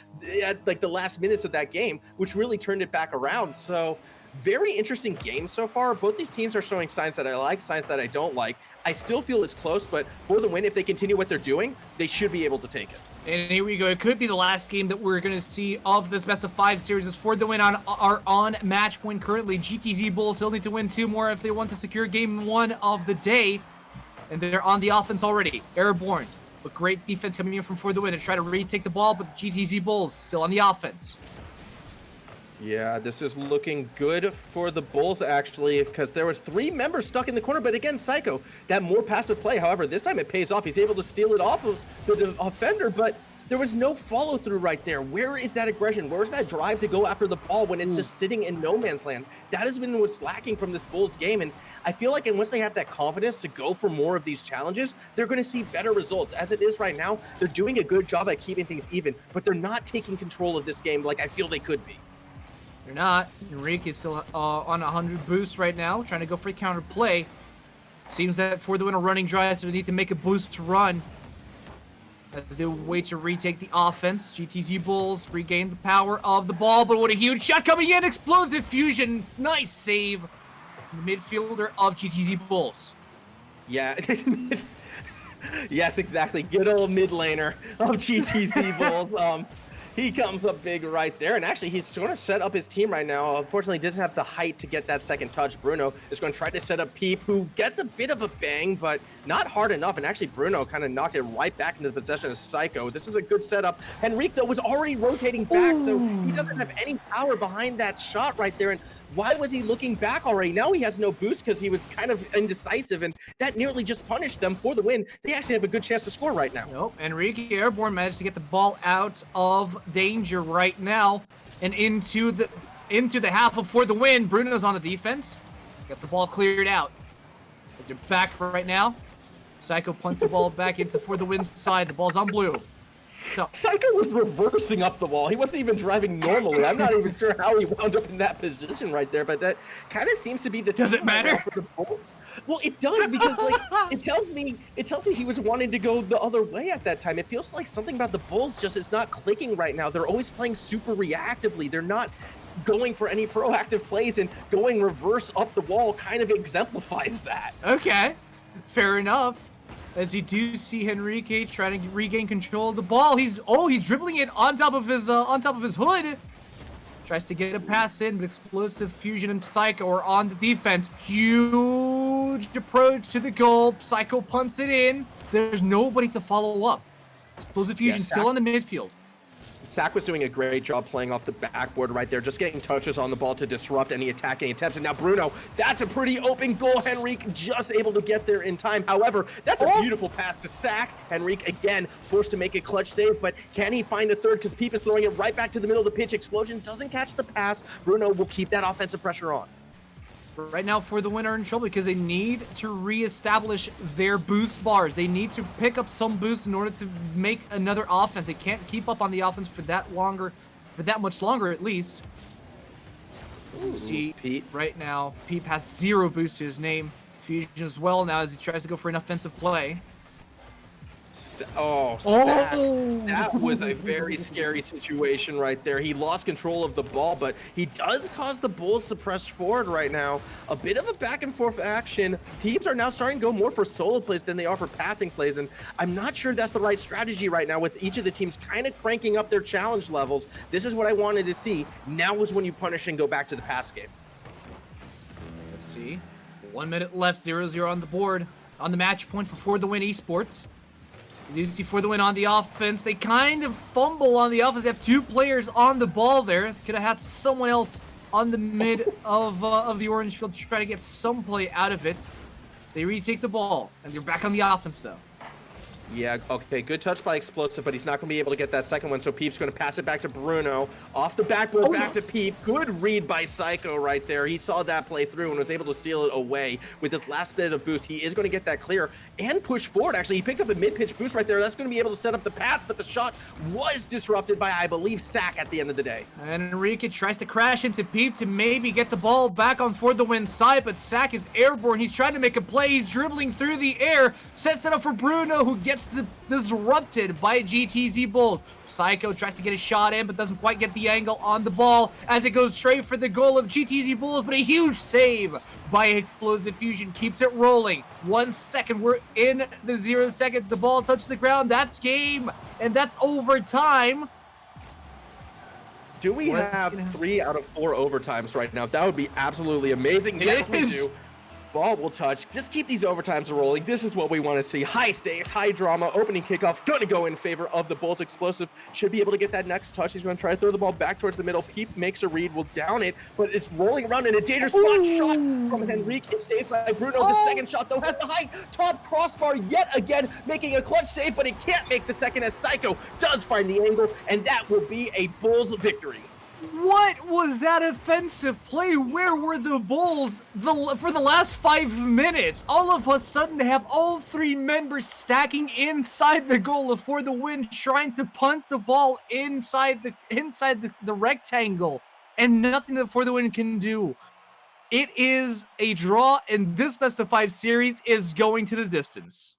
at like the last minutes of that game, which really turned it back around. So very interesting game so far. Both these teams are showing signs that I like, signs that I don't like. I still feel it's close, but For the Win, if they continue what they're doing, they should be able to take it. And here we go. It could be the last game that we're going to see of this best of 5 series. Is For the Win are on match point currently. GTZ Bulls still need to win 2 more if they want to secure game 1 of the day. And they're on the offense already. Airborne. But great defense coming in from For the Win to try to retake the ball, but GTZ Bulls still on the offense. Yeah, this is looking good for the Bulls, actually, because there was 3 members stuck in the corner. But again, Psycho, that more passive play. However, this time it pays off. He's able to steal it off of the offender, but there was no follow-through right there. Where is that aggression? Where's that drive to go after the ball when it's just sitting in no man's land? That has been what's lacking from this Bulls game, and I feel like once they have that confidence to go for more of these challenges, they're going to see better results. As it is right now, they're doing a good job at keeping things even, but they're not taking control of this game like I feel they could be. They're not. Enrique is still on 100 boosts right now, trying to go for a counter play. Seems that For the Win are running dry, so they need to make a boost to run as they wait to retake the offense. GTZ Bulls regain the power of the ball, but what a huge shot coming in! Explosive fusion, nice save. The midfielder of GTZ Bulls. Yeah. Yes, exactly. Good old mid laner of GTZ Bulls. He comes up big right there, and actually he's going to set up his team right now. Unfortunately, doesn't have the height to get that second touch. Bruno is going to try to set up Peep, who gets a bit of a bang, but not hard enough. And actually, Bruno kind of knocked it right back into the possession of Psycho. This is a good setup. Henrique, though, was already rotating back, so he doesn't have any power behind that shot right there. And why was he looking back already? Now he has no boost because he was kind of indecisive, and that nearly just punished them. For the win, they actually have a good chance to score right now. Nope. Enrique Airborne managed to get the ball out of danger right now and into the half of For the Win. Bruno's on the defense. Gets the ball cleared out. They're back right now. Psycho punts the ball back into For the Win's side. The ball's on blue. So Psycho was reversing up the wall. He wasn't even driving normally. I'm not even sure how he wound up in that position right there, but that kind of seems to be the. Does it matter? Well, it does, because like it tells me he was wanting to go the other way at that time. It feels like something about the Bulls just is not clicking right now. They're always playing super reactively. They're not going for any proactive plays, and going reverse up the wall kind of exemplifies that. Okay, fair enough. As you do see Henrique trying to regain control of the ball. He's dribbling it on top of his hood. Tries to get a pass in, but Explosive Fusion and Psycho are on the defense. Huge huge approach to the goal. Psycho punts it in. There's nobody to follow up. Explosive Fusion still on the midfield. Sack was doing a great job playing off the backboard right there, just getting touches on the ball to disrupt any attacking attempts. And now Bruno, that's a pretty open goal. Henrique just able to get there in time. However, that's a beautiful pass to Sack. Henrique, again, forced to make a clutch save, but can he find a third? Because Peep is throwing it right back to the middle of the pitch. Explosion doesn't catch the pass. Bruno will keep that offensive pressure on. Right now for the winner in trouble because they need to reestablish their boost bars. They need to pick up some boosts in order to make another offense. They can't keep up on the offense for that much longer at least. As you see, Pete right now, Peep has 0 boost to his name. Fusion as well now as he tries to go for an offensive play. Oh, that was a very scary situation right there. He lost control of the ball, but he does cause the Bulls to press forward right now. A bit of a back and forth action. Teams are now starting to go more for solo plays than they are for passing plays, and I'm not sure that's the right strategy right now with each of the teams kind of cranking up their challenge levels. This is what I wanted to see. Now is when you punish and go back to the pass game. Let's see. 1 minute left, 0-0 on the board. On the match point for the win esports. You see for the win on the offense. They kind of fumble on the offense. They have 2 players on the ball there. Could have had someone else on the mid of the orange field to try to get some play out of it. They retake the ball, and they're back on the offense, though. Yeah, okay, good touch by Explosive, but he's not going to be able to get that second one, so Peep's going to pass it back to Bruno. Off the backboard, back to Peep. Good read by Psycho right there. He saw that play through and was able to steal it away. With this last bit of boost, he is going to get that clear and push forward, actually. He picked up a mid-pitch boost right there. That's going to be able to set up the pass, but the shot was disrupted by, I believe, Sack at the end of the day. And Enrique tries to crash into Peep to maybe get the ball back on for the win side, but Sack is airborne. He's trying to make a play. He's dribbling through the air, sets it up for Bruno, who gets disrupted by GTZ Bulls. Psycho tries to get a shot in, but doesn't quite get the angle on the ball as it goes straight for the goal of GTZ Bulls, but a huge save by Explosive Fusion keeps it rolling. 1 second, we're in the 0 second. The ball touches the ground. That's game, and that's overtime. Do we have 3 out of 4 overtimes right now? That would be absolutely amazing. Yes, we do. Ball will touch. Just keep these overtimes rolling. This is what we want to see. High stakes, high drama. Opening kickoff going to go in favor of the Bulls. Explosive should be able to get that next touch. He's going to try to throw the ball back towards the middle. Peep makes a read, will down it, but it's rolling around in a dangerous spot. Shot from Henrique is saved by Bruno. The second shot, though, has the high top crossbar yet again, making a clutch save, but he can't make the second as Psycho does find the angle, and that will be a Bulls victory. What was that offensive play? Where were the Bulls for the last 5 minutes? All of a sudden, to have all 3 members stacking inside the goal for the win, trying to punt the ball inside the rectangle, and nothing that For the Win can do. It is a draw, and this best of 5 series is going to the distance.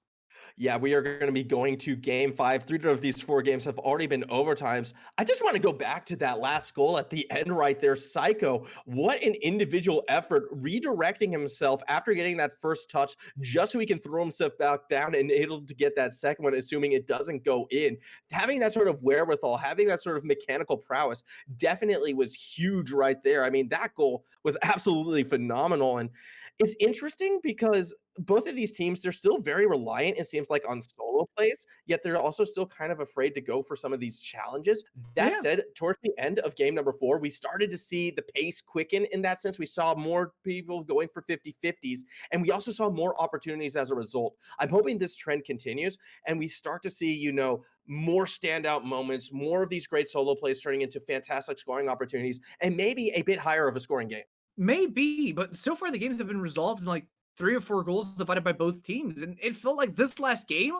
Yeah, we are going to be going to game 5. 3 of these 4 games have already been overtimes. I just want to go back to that last goal at the end right there. Psycho, what an individual effort, redirecting himself after getting that first touch just so he can throw himself back down and able to get that second one, assuming it doesn't go in. Having that sort of wherewithal, having that sort of mechanical prowess definitely was huge right there. I mean, that goal was absolutely phenomenal. And it's interesting because both of these teams, they're still very reliant, it seems like, on solo plays, yet they're also still kind of afraid to go for some of these challenges. That said, towards the end of game number 4, we started to see the pace quicken in that sense. We saw more people going for 50-50s, and we also saw more opportunities as a result. I'm hoping this trend continues, and we start to see, you know, more standout moments, more of these great solo plays turning into fantastic scoring opportunities, and maybe a bit higher of a scoring game. Maybe, but so far the games have been resolved in like 3 or 4 goals divided by both teams. And it felt like this last game,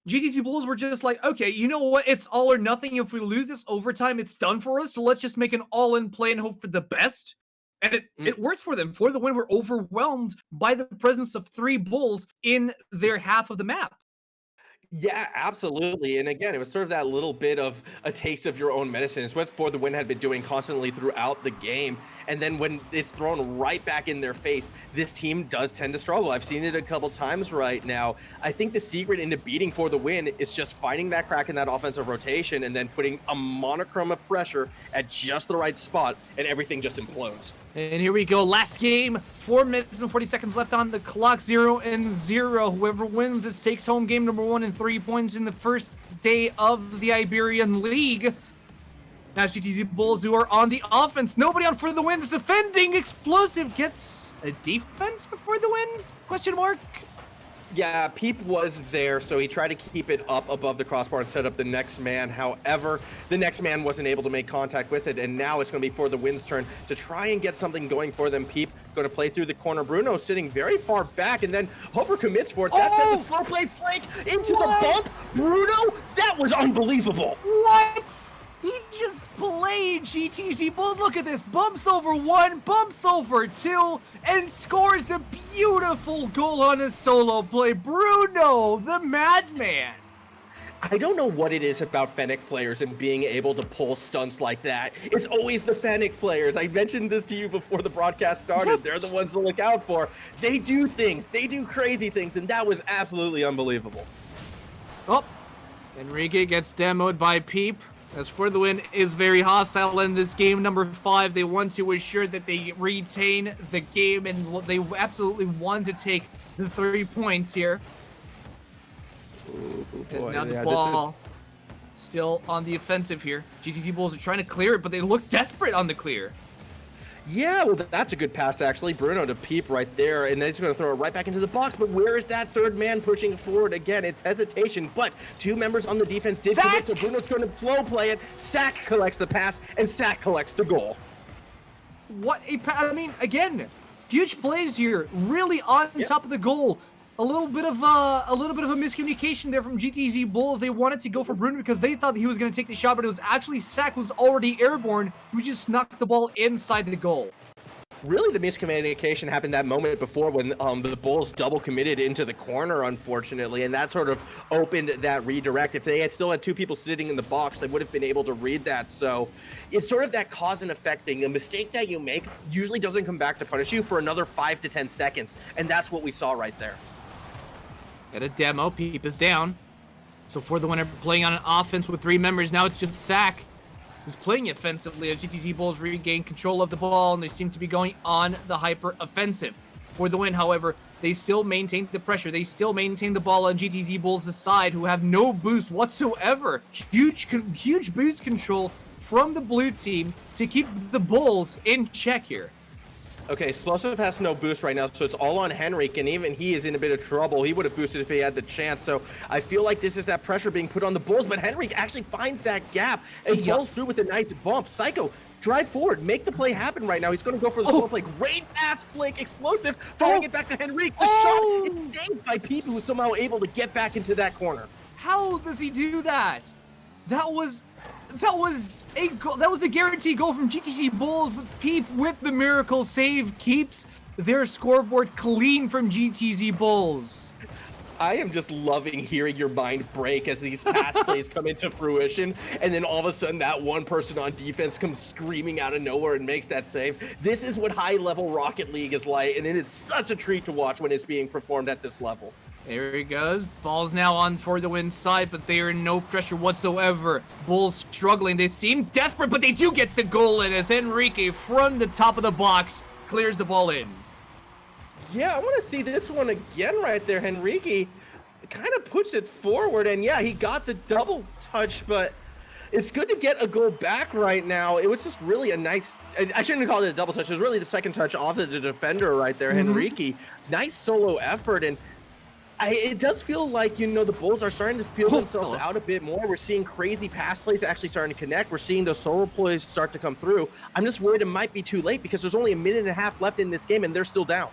GTC Bulls were just like, okay, you know what? It's all or nothing. If we lose this overtime, it's done for us. So let's just make an all-in play and hope for the best. And it worked for them. For the win, we're overwhelmed by the presence of 3 Bulls in their half of the map. Yeah, absolutely. And again, it was sort of that little bit of a taste of your own medicine. It's what For the Win had been doing constantly throughout the game. And then when it's thrown right back in their face, this team does tend to struggle. I've seen it a couple times right now. I think the secret into beating For the Win is just finding that crack in that offensive rotation and then putting a monochrome of pressure at just the right spot, and everything just implodes. And here we go. Last game. 4 minutes and 40 seconds left on the clock. 0-0. Whoever wins this takes home game number 1 and 3 points in the first day of the Iberian League. Now GTZ Bulls, who are on the offense. Nobody on for the win. This defending explosive gets a defense before the win? Question mark. Yeah, Peep was there, so he tried to keep it up above the crossbar and set up the next man. However, the next man wasn't able to make contact with it, and now it's going to be for the Wind's turn to try and get something going for them. Peep going to play through the corner. Bruno sitting very far back, and then Hopper commits for it. That sends a slow play flank into the bump. Bruno, that was unbelievable. What? He just played GTZ Bulls. Look at this. Bumps over 1, bumps over 2, and scores a beautiful goal on a solo play. Bruno, the madman. I don't know what it is about Fennec players and being able to pull stunts like that. It's always the Fennec players. I mentioned this to you before the broadcast started. Yes. They're the ones to look out for. They do things. They do crazy things, and that was absolutely unbelievable. Oh, Enrique gets demoed by Peep. As For the Win is very hostile in this game number 5. They want to ensure that they retain the game, and they absolutely want to take the 3 points here. Boy, Now the yeah, ball still on the offensive here. GTZ Bulls are trying to clear it, but they look desperate on the clear. Yeah, well, that's a good pass, actually. Bruno to Peep right there, and then he's going to throw it right back into the box. But where is that third man pushing forward again? It's hesitation, but 2 members on the defense did commit, so Bruno's going to slow play it. Sack collects the pass, and Sack collects the goal. What a I mean, again, huge plays here, really on top of the goal. A little bit of a miscommunication there from GTZ Bulls. They wanted to go for Bruno because they thought that he was going to take the shot, but it was actually Sack who was already airborne, who just snuck the ball inside the goal. Really, the miscommunication happened that moment before when the Bulls double committed into the corner, unfortunately, and that sort of opened that redirect. If they had still had 2 people sitting in the box, they would have been able to read that. So it's sort of that cause and effect thing. A mistake that you make usually doesn't come back to punish you for another 5 to 10 seconds, and that's what we saw right there. Got a demo. Peep is down. So For the Winner playing on an offense with 3 members. Now it's just Sack who's playing offensively as GTZ Bulls regain control of the ball, and they seem to be going on the hyper offensive. For the win, however, they still maintain the pressure. They still maintain the ball on GTZ Bulls' side, who have no boost whatsoever. Huge boost control from the blue team to keep the Bulls in check here. Okay, Explosive has no boost right now, so it's all on Henrik, and even he is in a bit of trouble. He would have boosted if he had the chance, so I feel like this is that pressure being put on the Bulls, but Henrik actually finds that gap and falls through with a nice bump. Psycho, drive forward, make the play happen right now. He's going to go for the slow play. Great pass flick, Explosive, throwing it back to Henrik. The shot, it's saved by Peep, who was somehow able to get back into that corner. How does he do that? That was a goal. That was a guaranteed goal from GTZ Bulls, but Peep with the miracle save keeps their scoreboard clean from GTZ Bulls. I am just loving hearing your mind break as these pass plays come into fruition, and then all of a sudden that one person on defense comes screaming out of nowhere and makes that save. This is what high-level Rocket League is like, and it is such a treat to watch when it's being performed at this level. There he goes. Ball's now on For the Win side, but they are in no pressure whatsoever. Bulls struggling. They seem desperate, but they do get the goal in as Enrique from the top of the box clears the ball in. Yeah, I want to see this one again right there. Henrique kind of puts it forward, and yeah, he got the double touch, but it's good to get a goal back right now. It was just really a nice, I shouldn't have called it a double touch. It was really the second touch off of the defender right there, Henrique. Nice solo effort, and it does feel like, you know, the Bulls are starting to feel themselves out a bit more. We're seeing crazy pass plays actually starting to connect. We're seeing those solo plays start to come through. I'm just worried it might be too late because there's only a minute and a half left in this game, and they're still down.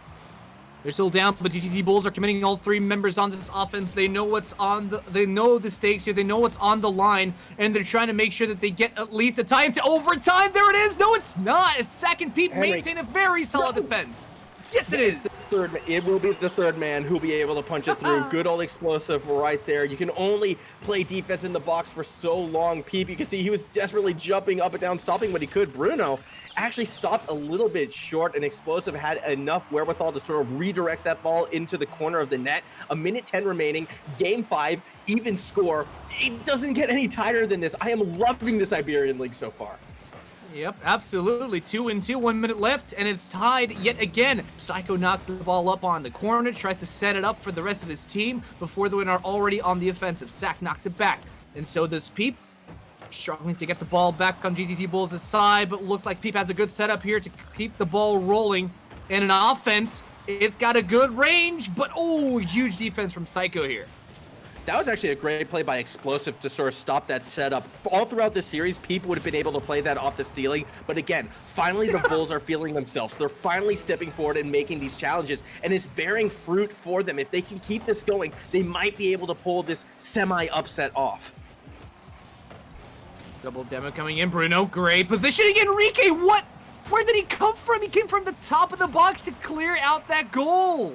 They're still down, but GTZ Bulls are committing all 3 members on this offense. They know what's on they know the stakes here. They know what's on the line, and they're trying to make sure that they get at least a tie into overtime. There it is. No, it's not. A second Peep maintain a very solid defense. Yes, it is. It will be the third man who'll be able to punch it through. Good old Explosive right there. You can only play defense in the box for so long. Peep, you can see he was desperately jumping up and down, stopping what he could. Bruno actually stopped a little bit short, and Explosive had enough wherewithal to sort of redirect that ball into the corner of the net. A minute 10 remaining, game 5, even score. It doesn't get any tighter than this. I am loving this Iberian League so far. Yep, absolutely. 2-2, 1 minute left, and it's tied yet again. Psycho knocks the ball up on the corner, tries to set it up for the rest of his team before the Win are already on the offensive. Sack knocks it back, and so does Peep. Struggling to get the ball back on GTZ Bulls' side, but looks like Peep has a good setup here to keep the ball rolling. And an offense, it's got a good range, but oh, huge defense from Psycho here. That was actually a great play by Explosive to sort of stop that setup. All throughout the series, people would have been able to play that off the ceiling. But again, finally the Bulls are feeling themselves. They're finally stepping forward and making these challenges, and it's bearing fruit for them. If they can keep this going, they might be able to pull this semi-upset off. Double demo coming in, Bruno. Great positioning. Enrique, what? Where did he come from? He came from the top of the box to clear out that goal.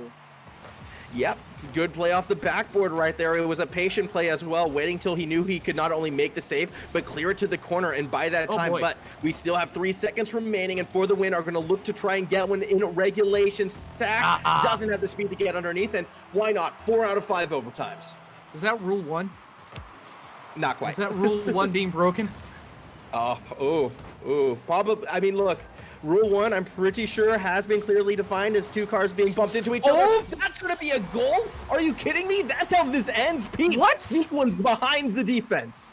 Yep, good play off the backboard right there. It was a patient play as well, waiting till he knew he could not only make the save, but clear it to the corner. And by that time, but we still have 3 seconds remaining, and For the Win are going to look to try and get one in regulation. Sack doesn't have the speed to get underneath, and why not? 4 out of 5 overtimes. Is that rule 1? Not quite. Is that rule 1 being broken? Probably. I mean, look. Rule 1, I'm pretty sure, has been clearly defined as 2 cars being bumped into each other. Oh, that's going to be a goal? Are you kidding me? That's how this ends, Pete. What? Sneak one's behind the defense.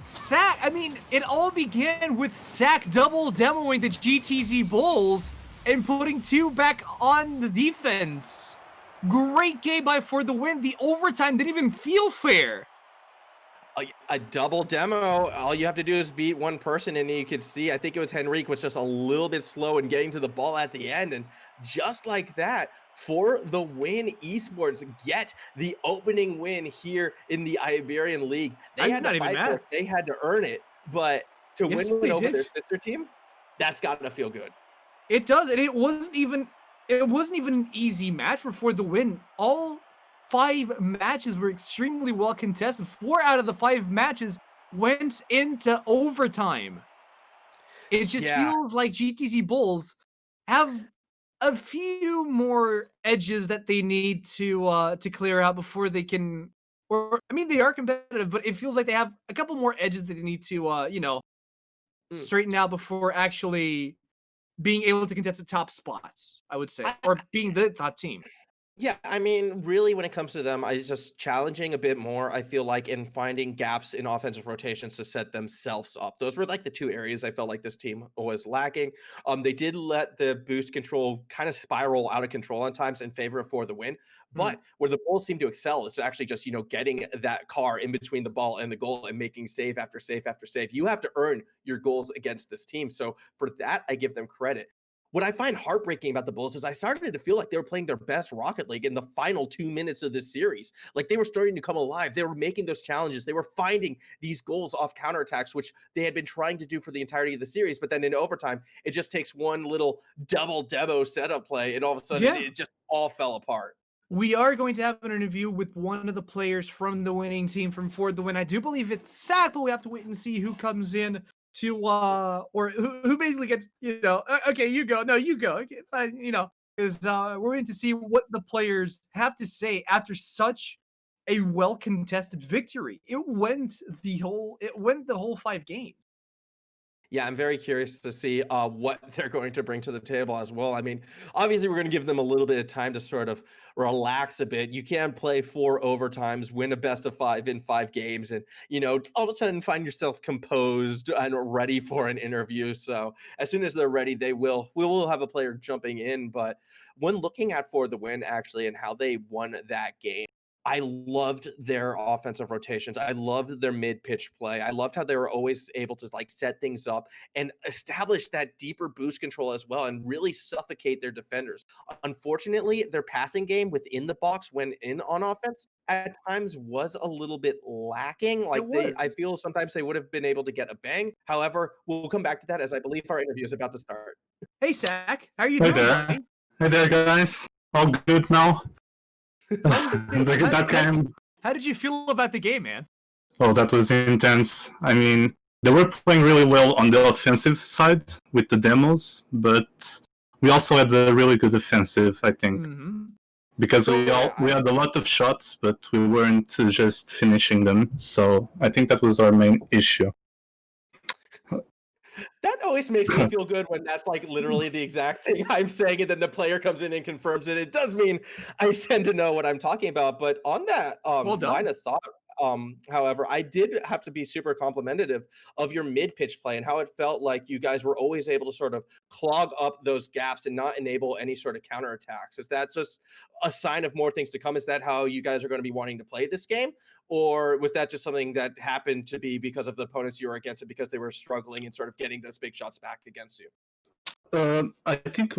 Sack, I mean, it all began with Sack double demoing the GTZ Bulls and putting 2 back on the defense. Great game by For the Win. The overtime didn't even feel fair. A double demo, all you have to do is beat one person, and you can see, I think it was Henrique was just a little bit slow in getting to the ball at the end, and just like that, For the Win Esports get the opening win here in the Iberian League. They had to fight for it. They had to earn it, but to win over their sister team, that's got to feel good. It does, and it wasn't even an easy match For the Win. All 5 matches were extremely well contested. 4 out of the 5 matches went into overtime. It just feels like GTZ Bulls have a few more edges that they need to clear out before they can. Or I mean, they are competitive, but it feels like they have a couple more edges that they need to straighten out before actually being able to contest the top spots. I would say, or being the top team. Yeah, I mean, really, when it comes to them, it's just challenging a bit more, I feel like, in finding gaps in offensive rotations to set themselves up. Those were like the 2 areas I felt like this team was lacking. They did let the boost control kind of spiral out of control at times in favor of For the Win. But where the Bulls seem to excel is actually just, getting that car in between the ball and the goal and making save after save after save. You have to earn your goals against this team. So for that, I give them credit. What I find heartbreaking about the Bulls is I started to feel like they were playing their best Rocket League in the final 2 minutes of this series. Like they were starting to come alive. They were making those challenges. They were finding these goals off counterattacks, which they had been trying to do for the entirety of the series. But then in overtime, it just takes one little double demo setup play, and all of a sudden it just all fell apart. We are going to have an interview with one of the players from the winning team from For the Win. I do believe it's Sack, but we have to wait and see who comes in to or who basically gets, okay, you go, no, you go, okay, fine, because we're going to see what the players have to say after such a well contested victory. It went the whole 5 games. Yeah, I'm very curious to see what they're going to bring to the table as well. I mean, obviously, we're going to give them a little bit of time to sort of relax a bit. You can play 4 overtimes, win a best of 5 in 5 games, and, all of a sudden find yourself composed and ready for an interview. So as soon as they're ready, we will have a player jumping in. But when looking at For the Win, actually, and how they won that game, I loved their offensive rotations. I loved their mid-pitch play. I loved how they were always able to set things up and establish that deeper boost control as well and really suffocate their defenders. Unfortunately, their passing game within the box when in on offense at times was a little bit lacking. I feel sometimes they would have been able to get a bang. However, we'll come back to that as I believe our interview is about to start. Hey, Sack, how are you doing? Hey there, guys. All good now? How did you feel about the game, man? Oh, that was intense. I mean, they were playing really well on the offensive side with the demos, but we also had a really good offensive, I think. Because we had a lot of shots, but we weren't just finishing them. So I think that was our main issue. That always makes me feel good when that's like literally the exact thing I'm saying, and then the player comes in and confirms it. It does mean I tend to know what I'm talking about. But on that Well done. line of thought, however, I did have to be super complimentary of your mid pitch play and how it felt like you guys were always able to sort of clog up those gaps and not enable any sort of counterattacks. Is that just a sign of more things to come? Is that how you guys are going to be wanting to play this game? Or was that just something that happened to be because of the opponents you were against and because they were struggling and sort of getting those big shots back against you? I think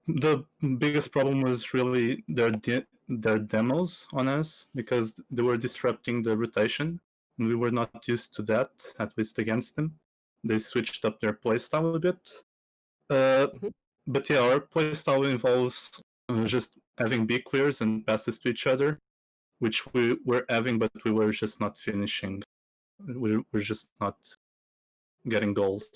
the biggest problem was really their demos on us, because they were disrupting the rotation, and we were not used to that, at least against them. They switched up their playstyle a bit. But yeah, our playstyle involves just having big clears and passes to each other, which we were having, but we were just not finishing. We were just not getting goals,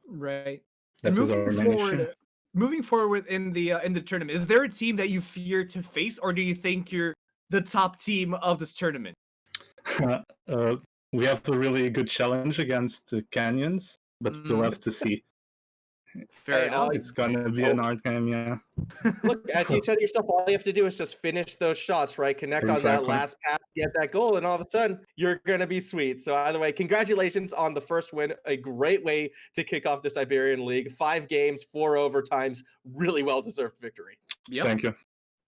Right. That And was our main issue. moving forward in the tournament, is there a team that you fear to face, or do you think you're the top team of this tournament? We have a really good challenge against the Canyons, but we'll have to see. Fair enough. It's gonna be an hard game, yeah. Look, as you said yourself, all you have to do is just finish those shots, right? Connect on that Exactly. last pass, get that goal, and all of a sudden you're gonna be sweet. So either way, congratulations on the first win. A great way to kick off this Iberian League. 5 games, 4 overtimes, really well-deserved victory. Yep. Thank you.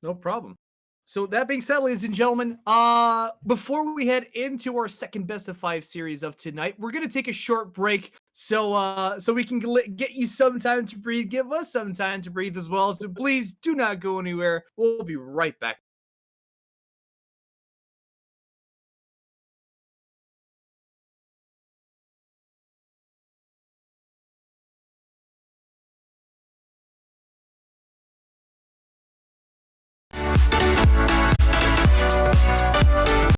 No problem. So that being said, ladies and gentlemen, before we head into our second best of 5 series of tonight, we're gonna take a short break so we can get you some time to breathe. Give us some time to breathe as well. So please do not go anywhere. We'll be right back.